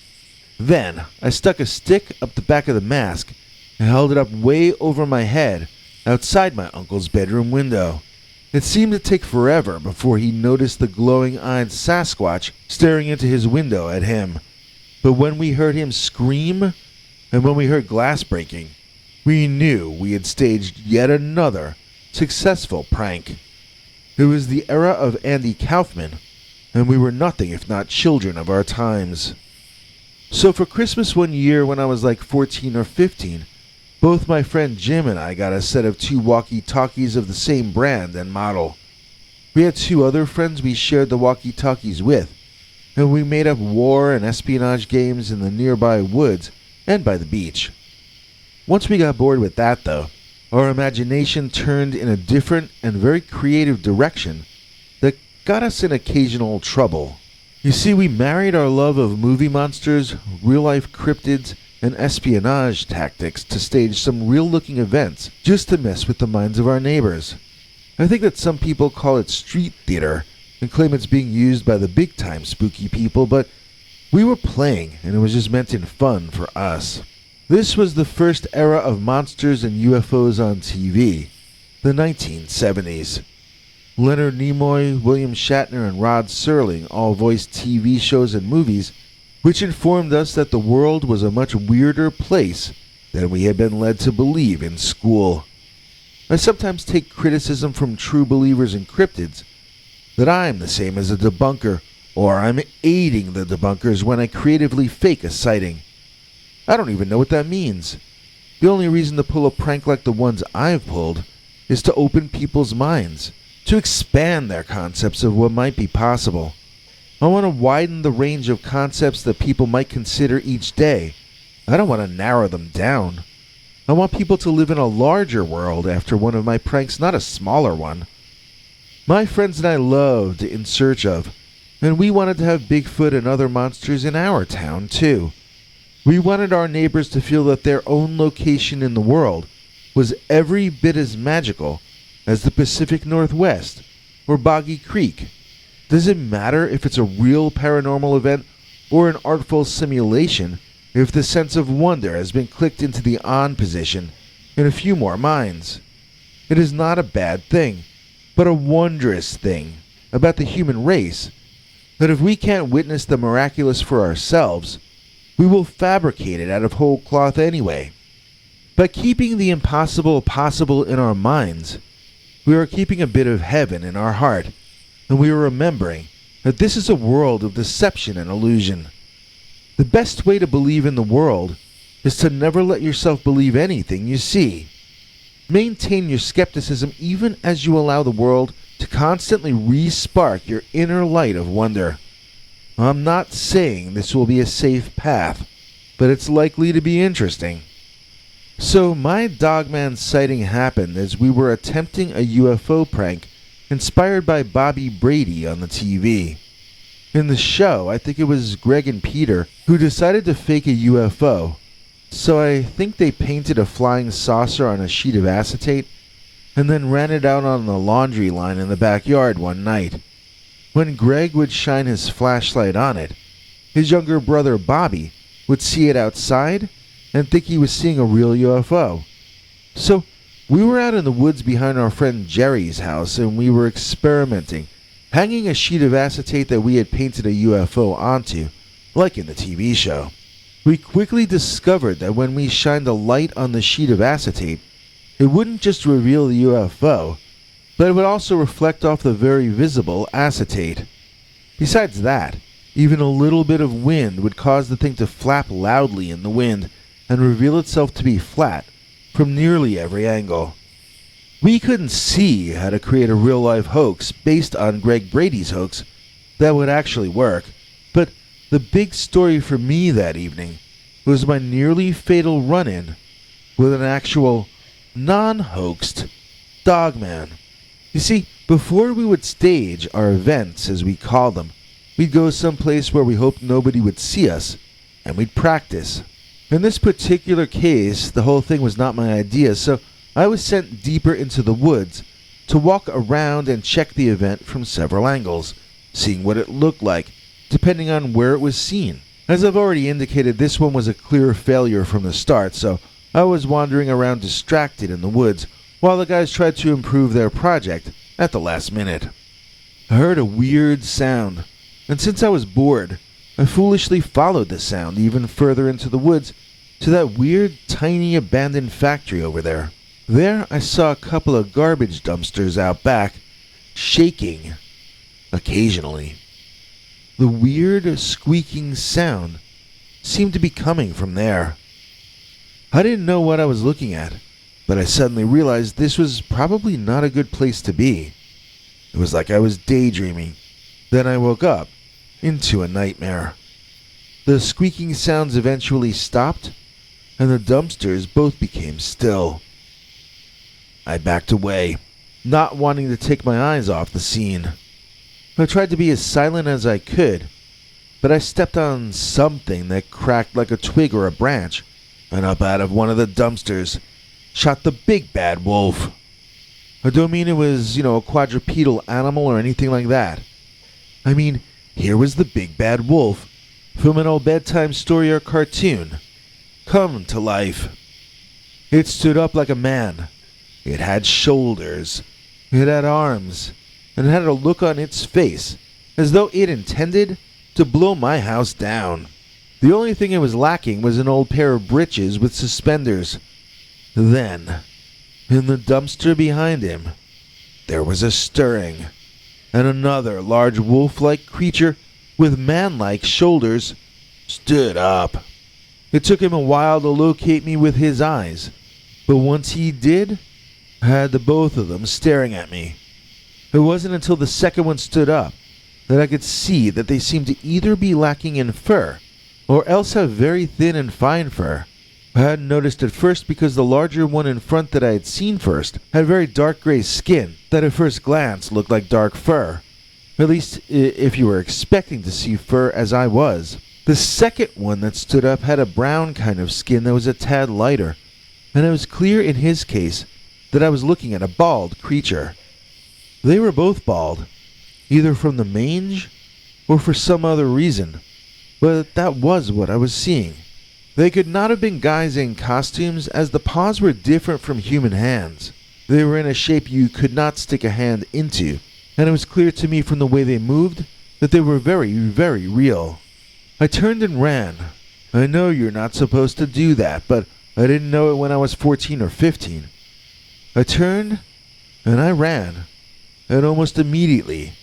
Then, I stuck a stick up the back of the mask and held it up way over my head outside my uncle's bedroom window. It seemed to take forever before he noticed the glowing-eyed Sasquatch staring into his window at him. But when we heard him scream, and when we heard glass breaking, we knew we had staged yet another successful prank. It was the era of Andy Kaufman, and we were nothing if not children of our times. So for Christmas one year when I was like 14 or 15, both my friend Jim and I got a set of 2 walkie-talkies of the same brand and model. We had 2 other friends we shared the walkie-talkies with, and we made up war and espionage games in the nearby woods and by the beach. Once we got bored with that, though, our imagination turned in a different and very creative direction that got us in occasional trouble. You see, we married our love of movie monsters, real-life cryptids, and espionage tactics to stage some real-looking events just to mess with the minds of our neighbors. I think that some people call it street theater and claim it's being used by the big-time spooky people, but we were playing, and it was just meant in fun for us. This was the first era of monsters and UFOs on TV, the 1970s. Leonard Nimoy, William Shatner, and Rod Serling all voiced TV shows and movies, which informed us that the world was a much weirder place than we had been led to believe in school. I sometimes take criticism from true believers in cryptids that I'm the same as a debunker, or I'm aiding the debunkers when I creatively fake a sighting. I don't even know what that means. The only reason to pull a prank like the ones I've pulled is to open people's minds, to expand their concepts of what might be possible. I want to widen the range of concepts that people might consider each day. I don't want to narrow them down. I want people to live in a larger world after one of my pranks, not a smaller one. My friends and I loved In Search Of, and we wanted to have Bigfoot and other monsters in our town, too. We wanted our neighbors to feel that their own location in the world was every bit as magical as the Pacific Northwest or Boggy Creek. Does it matter if it's a real paranormal event or an artful simulation if the sense of wonder has been clicked into the on position in a few more minds? It is not a bad thing, but a wondrous thing about the human race, that if we can't witness the miraculous for ourselves, we will fabricate it out of whole cloth anyway. By keeping the impossible possible in our minds, we are keeping a bit of heaven in our heart, and we are remembering that this is a world of deception and illusion. The best way to believe in the world is to never let yourself believe anything you see. Maintain your skepticism even as you allow the world to constantly re-spark your inner light of wonder. I'm not saying this will be a safe path, but it's likely to be interesting. So my Dogman sighting happened as we were attempting a UFO prank inspired by Bobby Brady on the TV. In the show, I think it was Greg and Peter who decided to fake a UFO, so I think they painted a flying saucer on a sheet of acetate and then ran it out on the laundry line in the backyard one night. When Greg would shine his flashlight on it, his younger brother Bobby would see it outside and think he was seeing a real UFO. So we were out in the woods behind our friend Jerry's house and we were experimenting hanging a sheet of acetate that we had painted a UFO onto, like in the TV show. We quickly discovered that when we shined a light on the sheet of acetate, it wouldn't just reveal the UFO, but it would also reflect off the very visible acetate. Besides that, even a little bit of wind would cause the thing to flap loudly in the wind and reveal itself to be flat from nearly every angle. We couldn't see how to create a real-life hoax based on Greg Brady's hoax that would actually work, but the big story for me that evening was my nearly fatal run-in with an actual non-hoaxed Dogman. You see, before we would stage our events, as we call them, we'd go someplace where we hoped nobody would see us, and we'd practice. In this particular case, the whole thing was not my idea, so I was sent deeper into the woods to walk around and check the event from several angles, seeing what it looked like, depending on where it was seen. As I've already indicated, this one was a clear failure from the start, so I was wandering around distracted in the woods while the guys tried to improve their project at the last minute. I heard a weird sound, and since I was bored, I foolishly followed the sound even further into the woods to that weird, tiny, abandoned factory over there. There, I saw a couple of garbage dumpsters out back, shaking occasionally. The weird, squeaking sound seemed to be coming from there. I didn't know what I was looking at, but I suddenly realized this was probably not a good place to be. It was like I was daydreaming. Then I woke up into a nightmare. The squeaking sounds eventually stopped, and the dumpsters both became still. I backed away, not wanting to take my eyes off the scene. I tried to be as silent as I could, but I stepped on something that cracked like a twig or a branch, and up out of one of the dumpsters shot the big bad wolf. I don't mean it was, a quadrupedal animal or anything like that. I mean, here was the big bad wolf from an old bedtime story or cartoon, come to life. It stood up like a man. It had shoulders. It had arms. And it had a look on its face as though it intended to blow my house down. The only thing it was lacking was an old pair of breeches with suspenders. Then, in the dumpster behind him, there was a stirring, and another large wolf-like creature with man-like shoulders stood up. It took him a while to locate me with his eyes, but once he did, I had the both of them staring at me. It wasn't until the second one stood up that I could see that they seemed to either be lacking in fur, or else have very thin and fine fur. I hadn't noticed at first because the larger one in front that I had seen first had very dark gray skin that at first glance looked like dark fur. At least, if you were expecting to see fur as I was. The second one that stood up had a brown kind of skin that was a tad lighter, and it was clear in his case that I was looking at a bald creature. They were both bald, either from the mange or for some other reason, but that was what I was seeing. They could not have been guys in costumes, as the paws were different from human hands. They were in a shape you could not stick a hand into, and it was clear to me from the way they moved that they were very, very real. I turned and ran. I know you're not supposed to do that, but I didn't know it when I was 14 or 15. I turned, and I ran, and almost immediately,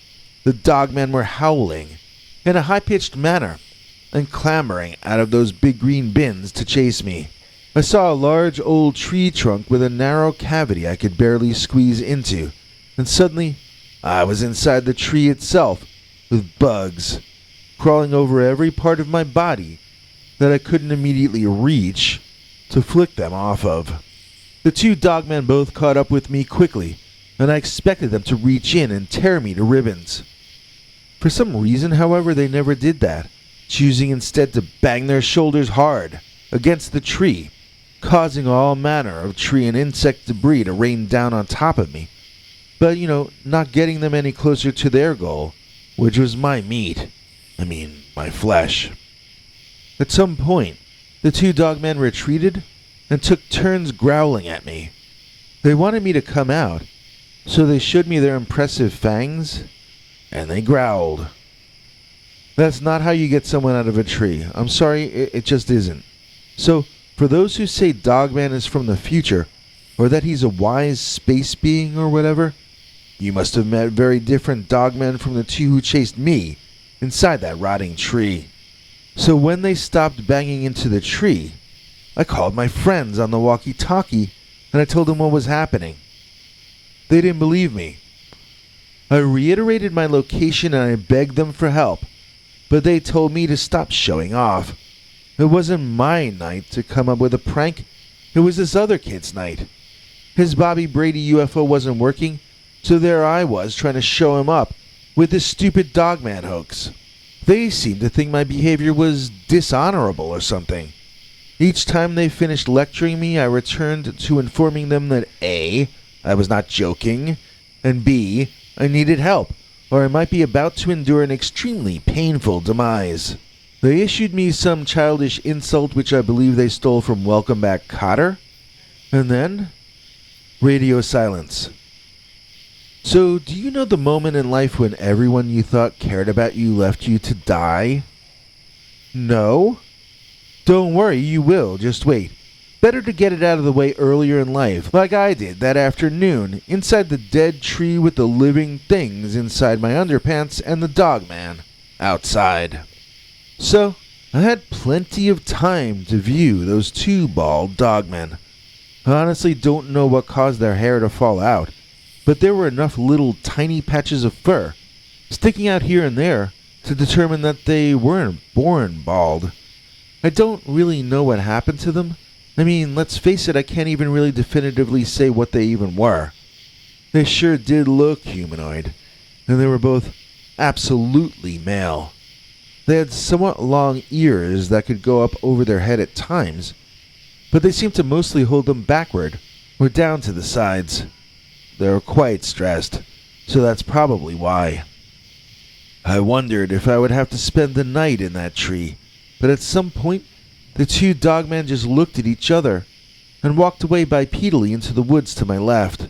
the dogmen were howling in a high-pitched manner and clambering out of those big green bins to chase me. I saw a large old tree trunk with a narrow cavity I could barely squeeze into, and suddenly I was inside the tree itself with bugs crawling over every part of my body that I couldn't immediately reach to flick them off of. The two dogmen both caught up with me quickly, and I expected them to reach in and tear me to ribbons. For some reason, however, they never did that, choosing instead to bang their shoulders hard against the tree, causing all manner of tree and insect debris to rain down on top of me, but, not getting them any closer to their goal, which was my meat. My flesh. At some point, the two dogmen retreated and took turns growling at me. They wanted me to come out, so they showed me their impressive fangs, and they growled. That's not how you get someone out of a tree. I'm sorry, it just isn't. So, for those who say Dogman is from the future, or that he's a wise space being or whatever, you must have met very different Dogmen from the two who chased me inside that rotting tree. So when they stopped banging into the tree, I called my friends on the walkie-talkie and I told them what was happening. They didn't believe me. I reiterated my location and I begged them for help, but they told me to stop showing off. It wasn't my night to come up with a prank. It was this other kid's night. His Bobby Brady UFO wasn't working, so there I was trying to show him up with this stupid Dogman hoax. They seemed to think my behavior was dishonorable or something. Each time they finished lecturing me, I returned to informing them that A, I was not joking, and B, I needed help, or I might be about to endure an extremely painful demise. They issued me some childish insult which I believe they stole from Welcome Back Kotter, and then radio silence. So, do you know the moment in life when everyone you thought cared about you left you to die? No? Don't worry, you will, just wait. Better to get it out of the way earlier in life, like I did that afternoon, inside the dead tree with the living things inside my underpants and the Dogman outside. So, I had plenty of time to view those two bald Dogmen. I honestly don't know what caused their hair to fall out, but there were enough little tiny patches of fur sticking out here and there to determine that they weren't born bald. I don't really know what happened to them. I mean, let's face it, I can't even really definitively say what they even were. They sure did look humanoid, and they were both absolutely male. They had somewhat long ears that could go up over their head at times, but they seemed to mostly hold them backward or down to the sides. They were quite stressed, so that's probably why. I wondered if I would have to spend the night in that tree, but at some point, the two Dogmen just looked at each other and walked away bipedally into the woods to my left.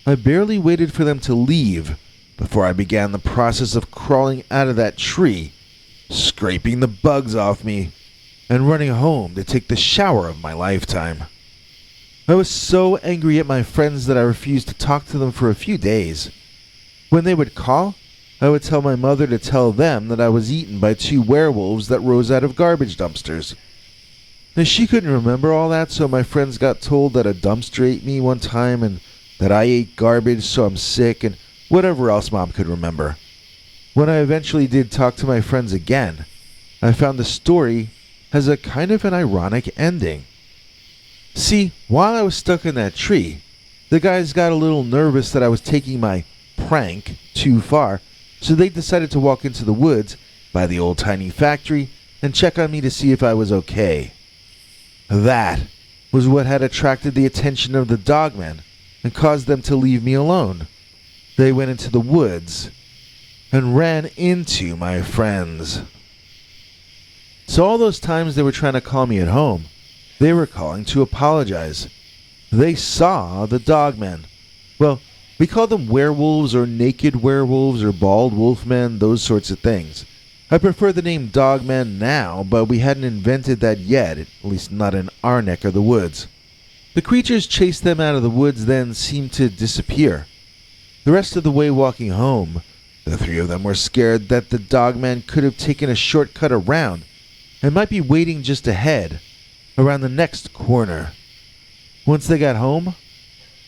I barely waited for them to leave before I began the process of crawling out of that tree, scraping the bugs off me, and running home to take the shower of my lifetime. I was so angry at my friends that I refused to talk to them for a few days. When they would call, I would tell my mother to tell them that I was eaten by two werewolves that rose out of garbage dumpsters. Now, she couldn't remember all that, so my friends got told that a dumpster ate me one time and that I ate garbage so I'm sick and whatever else Mom could remember. When I eventually did talk to my friends again, I found the story has a kind of an ironic ending. See, while I was stuck in that tree, the guys got a little nervous that I was taking my prank too far, so they decided to walk into the woods by the old tiny factory and check on me to see if I was okay. That was what had attracted the attention of the Dogmen and caused them to leave me alone. They went into the woods and ran into my friends. So all those times they were trying to call me at home, they were calling to apologize. They saw the Dogmen. Well, we call them werewolves or naked werewolves or bald wolfmen, those sorts of things. I prefer the name Dogman now, but we hadn't invented that yet, at least not in our neck of the woods. The creatures chased them out of the woods, then seemed to disappear. The rest of the way walking home, the three of them were scared that the Dogman could have taken a shortcut around and might be waiting just ahead, around the next corner. Once they got home,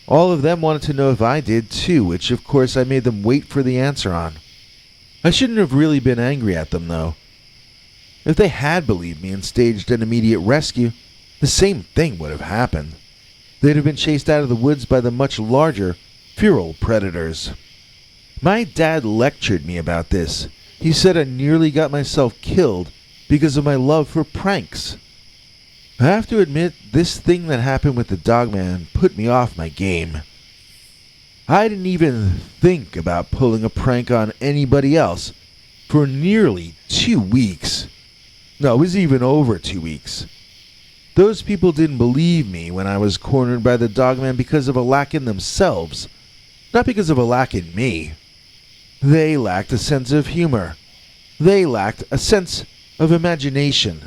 all of them wanted to know if I did too, which of course I made them wait for the answer on. I shouldn't have really been angry at them, though. If they had believed me and staged an immediate rescue, the same thing would have happened. They'd have been chased out of the woods by the much larger, feral predators. My dad lectured me about this. He said I nearly got myself killed because of my love for pranks. I have to admit, this thing that happened with the Dogman put me off my game. I didn't even think about pulling a prank on anybody else for nearly 2 weeks. No, it was even over 2 weeks. Those people didn't believe me when I was cornered by the Dogman because of a lack in themselves, not because of a lack in me. They lacked a sense of humor. They lacked a sense of imagination.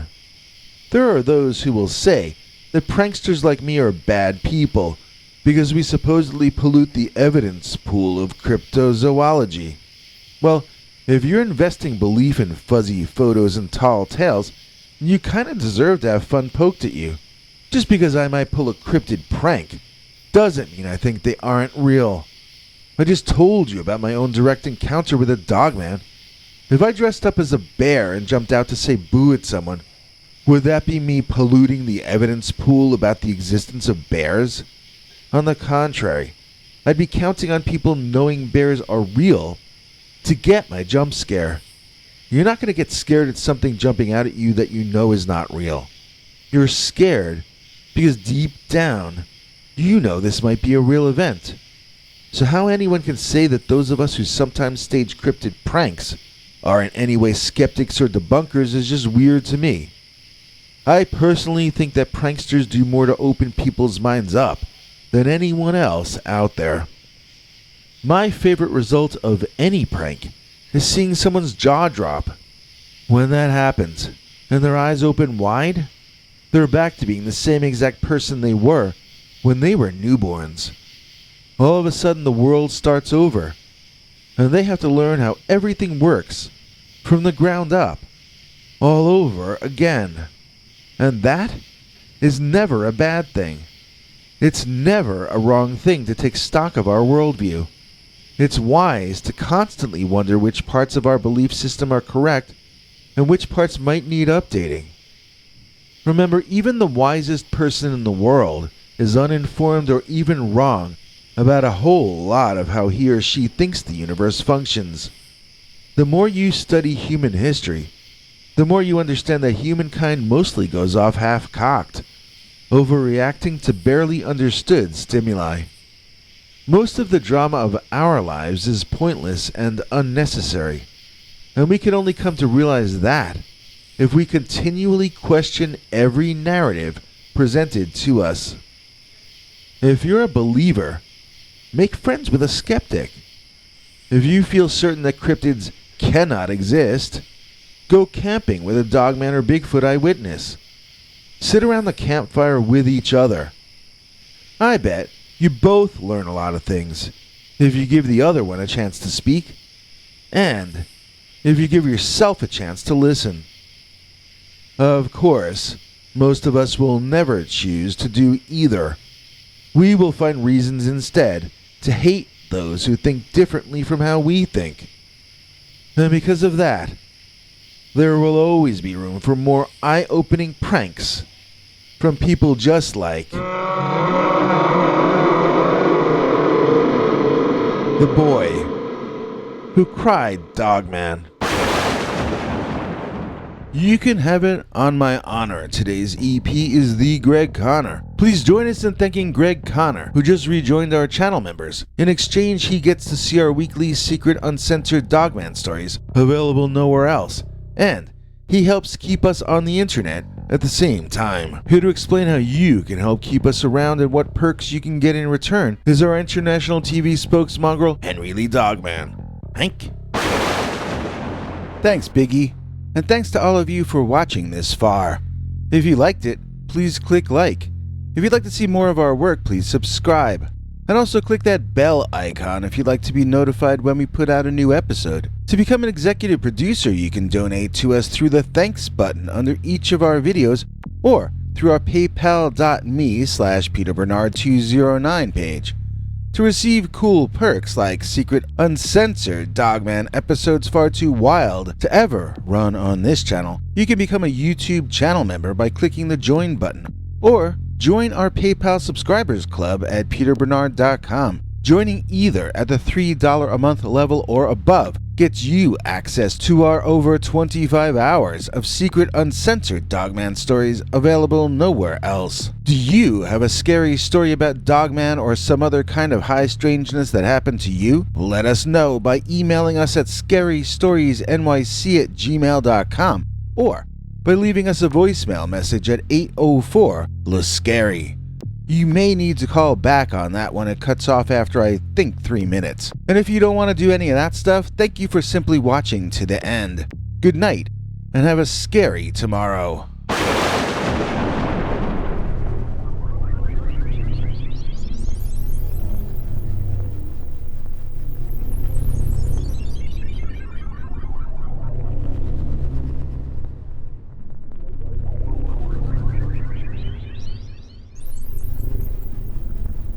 There are those who will say that pranksters like me are bad people because we supposedly pollute the evidence pool of cryptozoology. Well, if you're investing belief in fuzzy photos and tall tales, you kinda deserve to have fun poked at you. Just because I might pull a cryptid prank doesn't mean I think they aren't real. I just told you about my own direct encounter with a dogman. If I dressed up as a bear and jumped out to say boo at someone, would that be me polluting the evidence pool about the existence of bears? On the contrary, I'd be counting on people knowing bears are real to get my jump scare. You're not going to get scared at something jumping out at you that you know is not real. You're scared because deep down, you know this might be a real event. So how anyone can say that those of us who sometimes stage cryptid pranks are in any way skeptics or debunkers is just weird to me. I personally think that pranksters do more to open people's minds up than anyone else out there. My favorite result of any prank is seeing someone's jaw drop. When that happens, and their eyes open wide, they're back to being the same exact person they were when they were newborns. All of a sudden the world starts over, and they have to learn how everything works from the ground up, all over again. And that is never a bad thing. It's never a wrong thing to take stock of our worldview. It's wise to constantly wonder which parts of our belief system are correct and which parts might need updating. Remember, even the wisest person in the world is uninformed or even wrong about a whole lot of how he or she thinks the universe functions. The more you study human history, the more you understand that humankind mostly goes off half-cocked, overreacting to barely understood stimuli. Most of the drama of our lives is pointless and unnecessary, and we can only come to realize that if we continually question every narrative presented to us. If you're a believer, make friends with a skeptic. If you feel certain that cryptids cannot exist, go camping with a Dogman or Bigfoot eyewitness. Sit around the campfire with each other. I bet you both learn a lot of things if you give the other one a chance to speak, and if you give yourself a chance to listen. Of course, most of us will never choose to do either. We will find reasons instead to hate those who think differently from how we think. And because of that, there will always be room for more eye-opening pranks from people just like the boy who cried Dogman. You can have it on my honor. Today's EP is the Greg Connor. Please join us in thanking Greg Connor, who just rejoined our channel members. In exchange, he gets to see our weekly secret uncensored Dogman stories, available nowhere else. And he helps keep us on the internet at the same time. Here to explain how you can help keep us around and what perks you can get in return is our international TV spokesmongrel, Henry Lee Dogman. Hank? Thanks, Biggie. And thanks to all of you for watching this far. If you liked it, please click like. If you'd like to see more of our work, please subscribe. And also click that bell icon if you'd like to be notified when we put out a new episode. To become an executive producer, you can donate to us through the thanks button under each of our videos or through our paypal.me/PeterBernard209 page. To receive cool perks like secret uncensored Dogman episodes far too wild to ever run on this channel, you can become a YouTube channel member by clicking the join button, or join our PayPal subscribers club at peterbernard.com. Joining either at the $3 a month level or above gets you access to our over 25 hours of secret uncensored Dogman stories available nowhere else. Do you have a scary story about Dogman or some other kind of high strangeness that happened to you? Let us know by emailing us at scarystoriesnyc@gmail.com or by leaving us a voicemail message at 804-LA-SCARY. You may need to call back on that one. It cuts off after, I think, 3 minutes. And if you don't want to do any of that stuff, thank you for simply watching to the end. Good night, and have a scary tomorrow.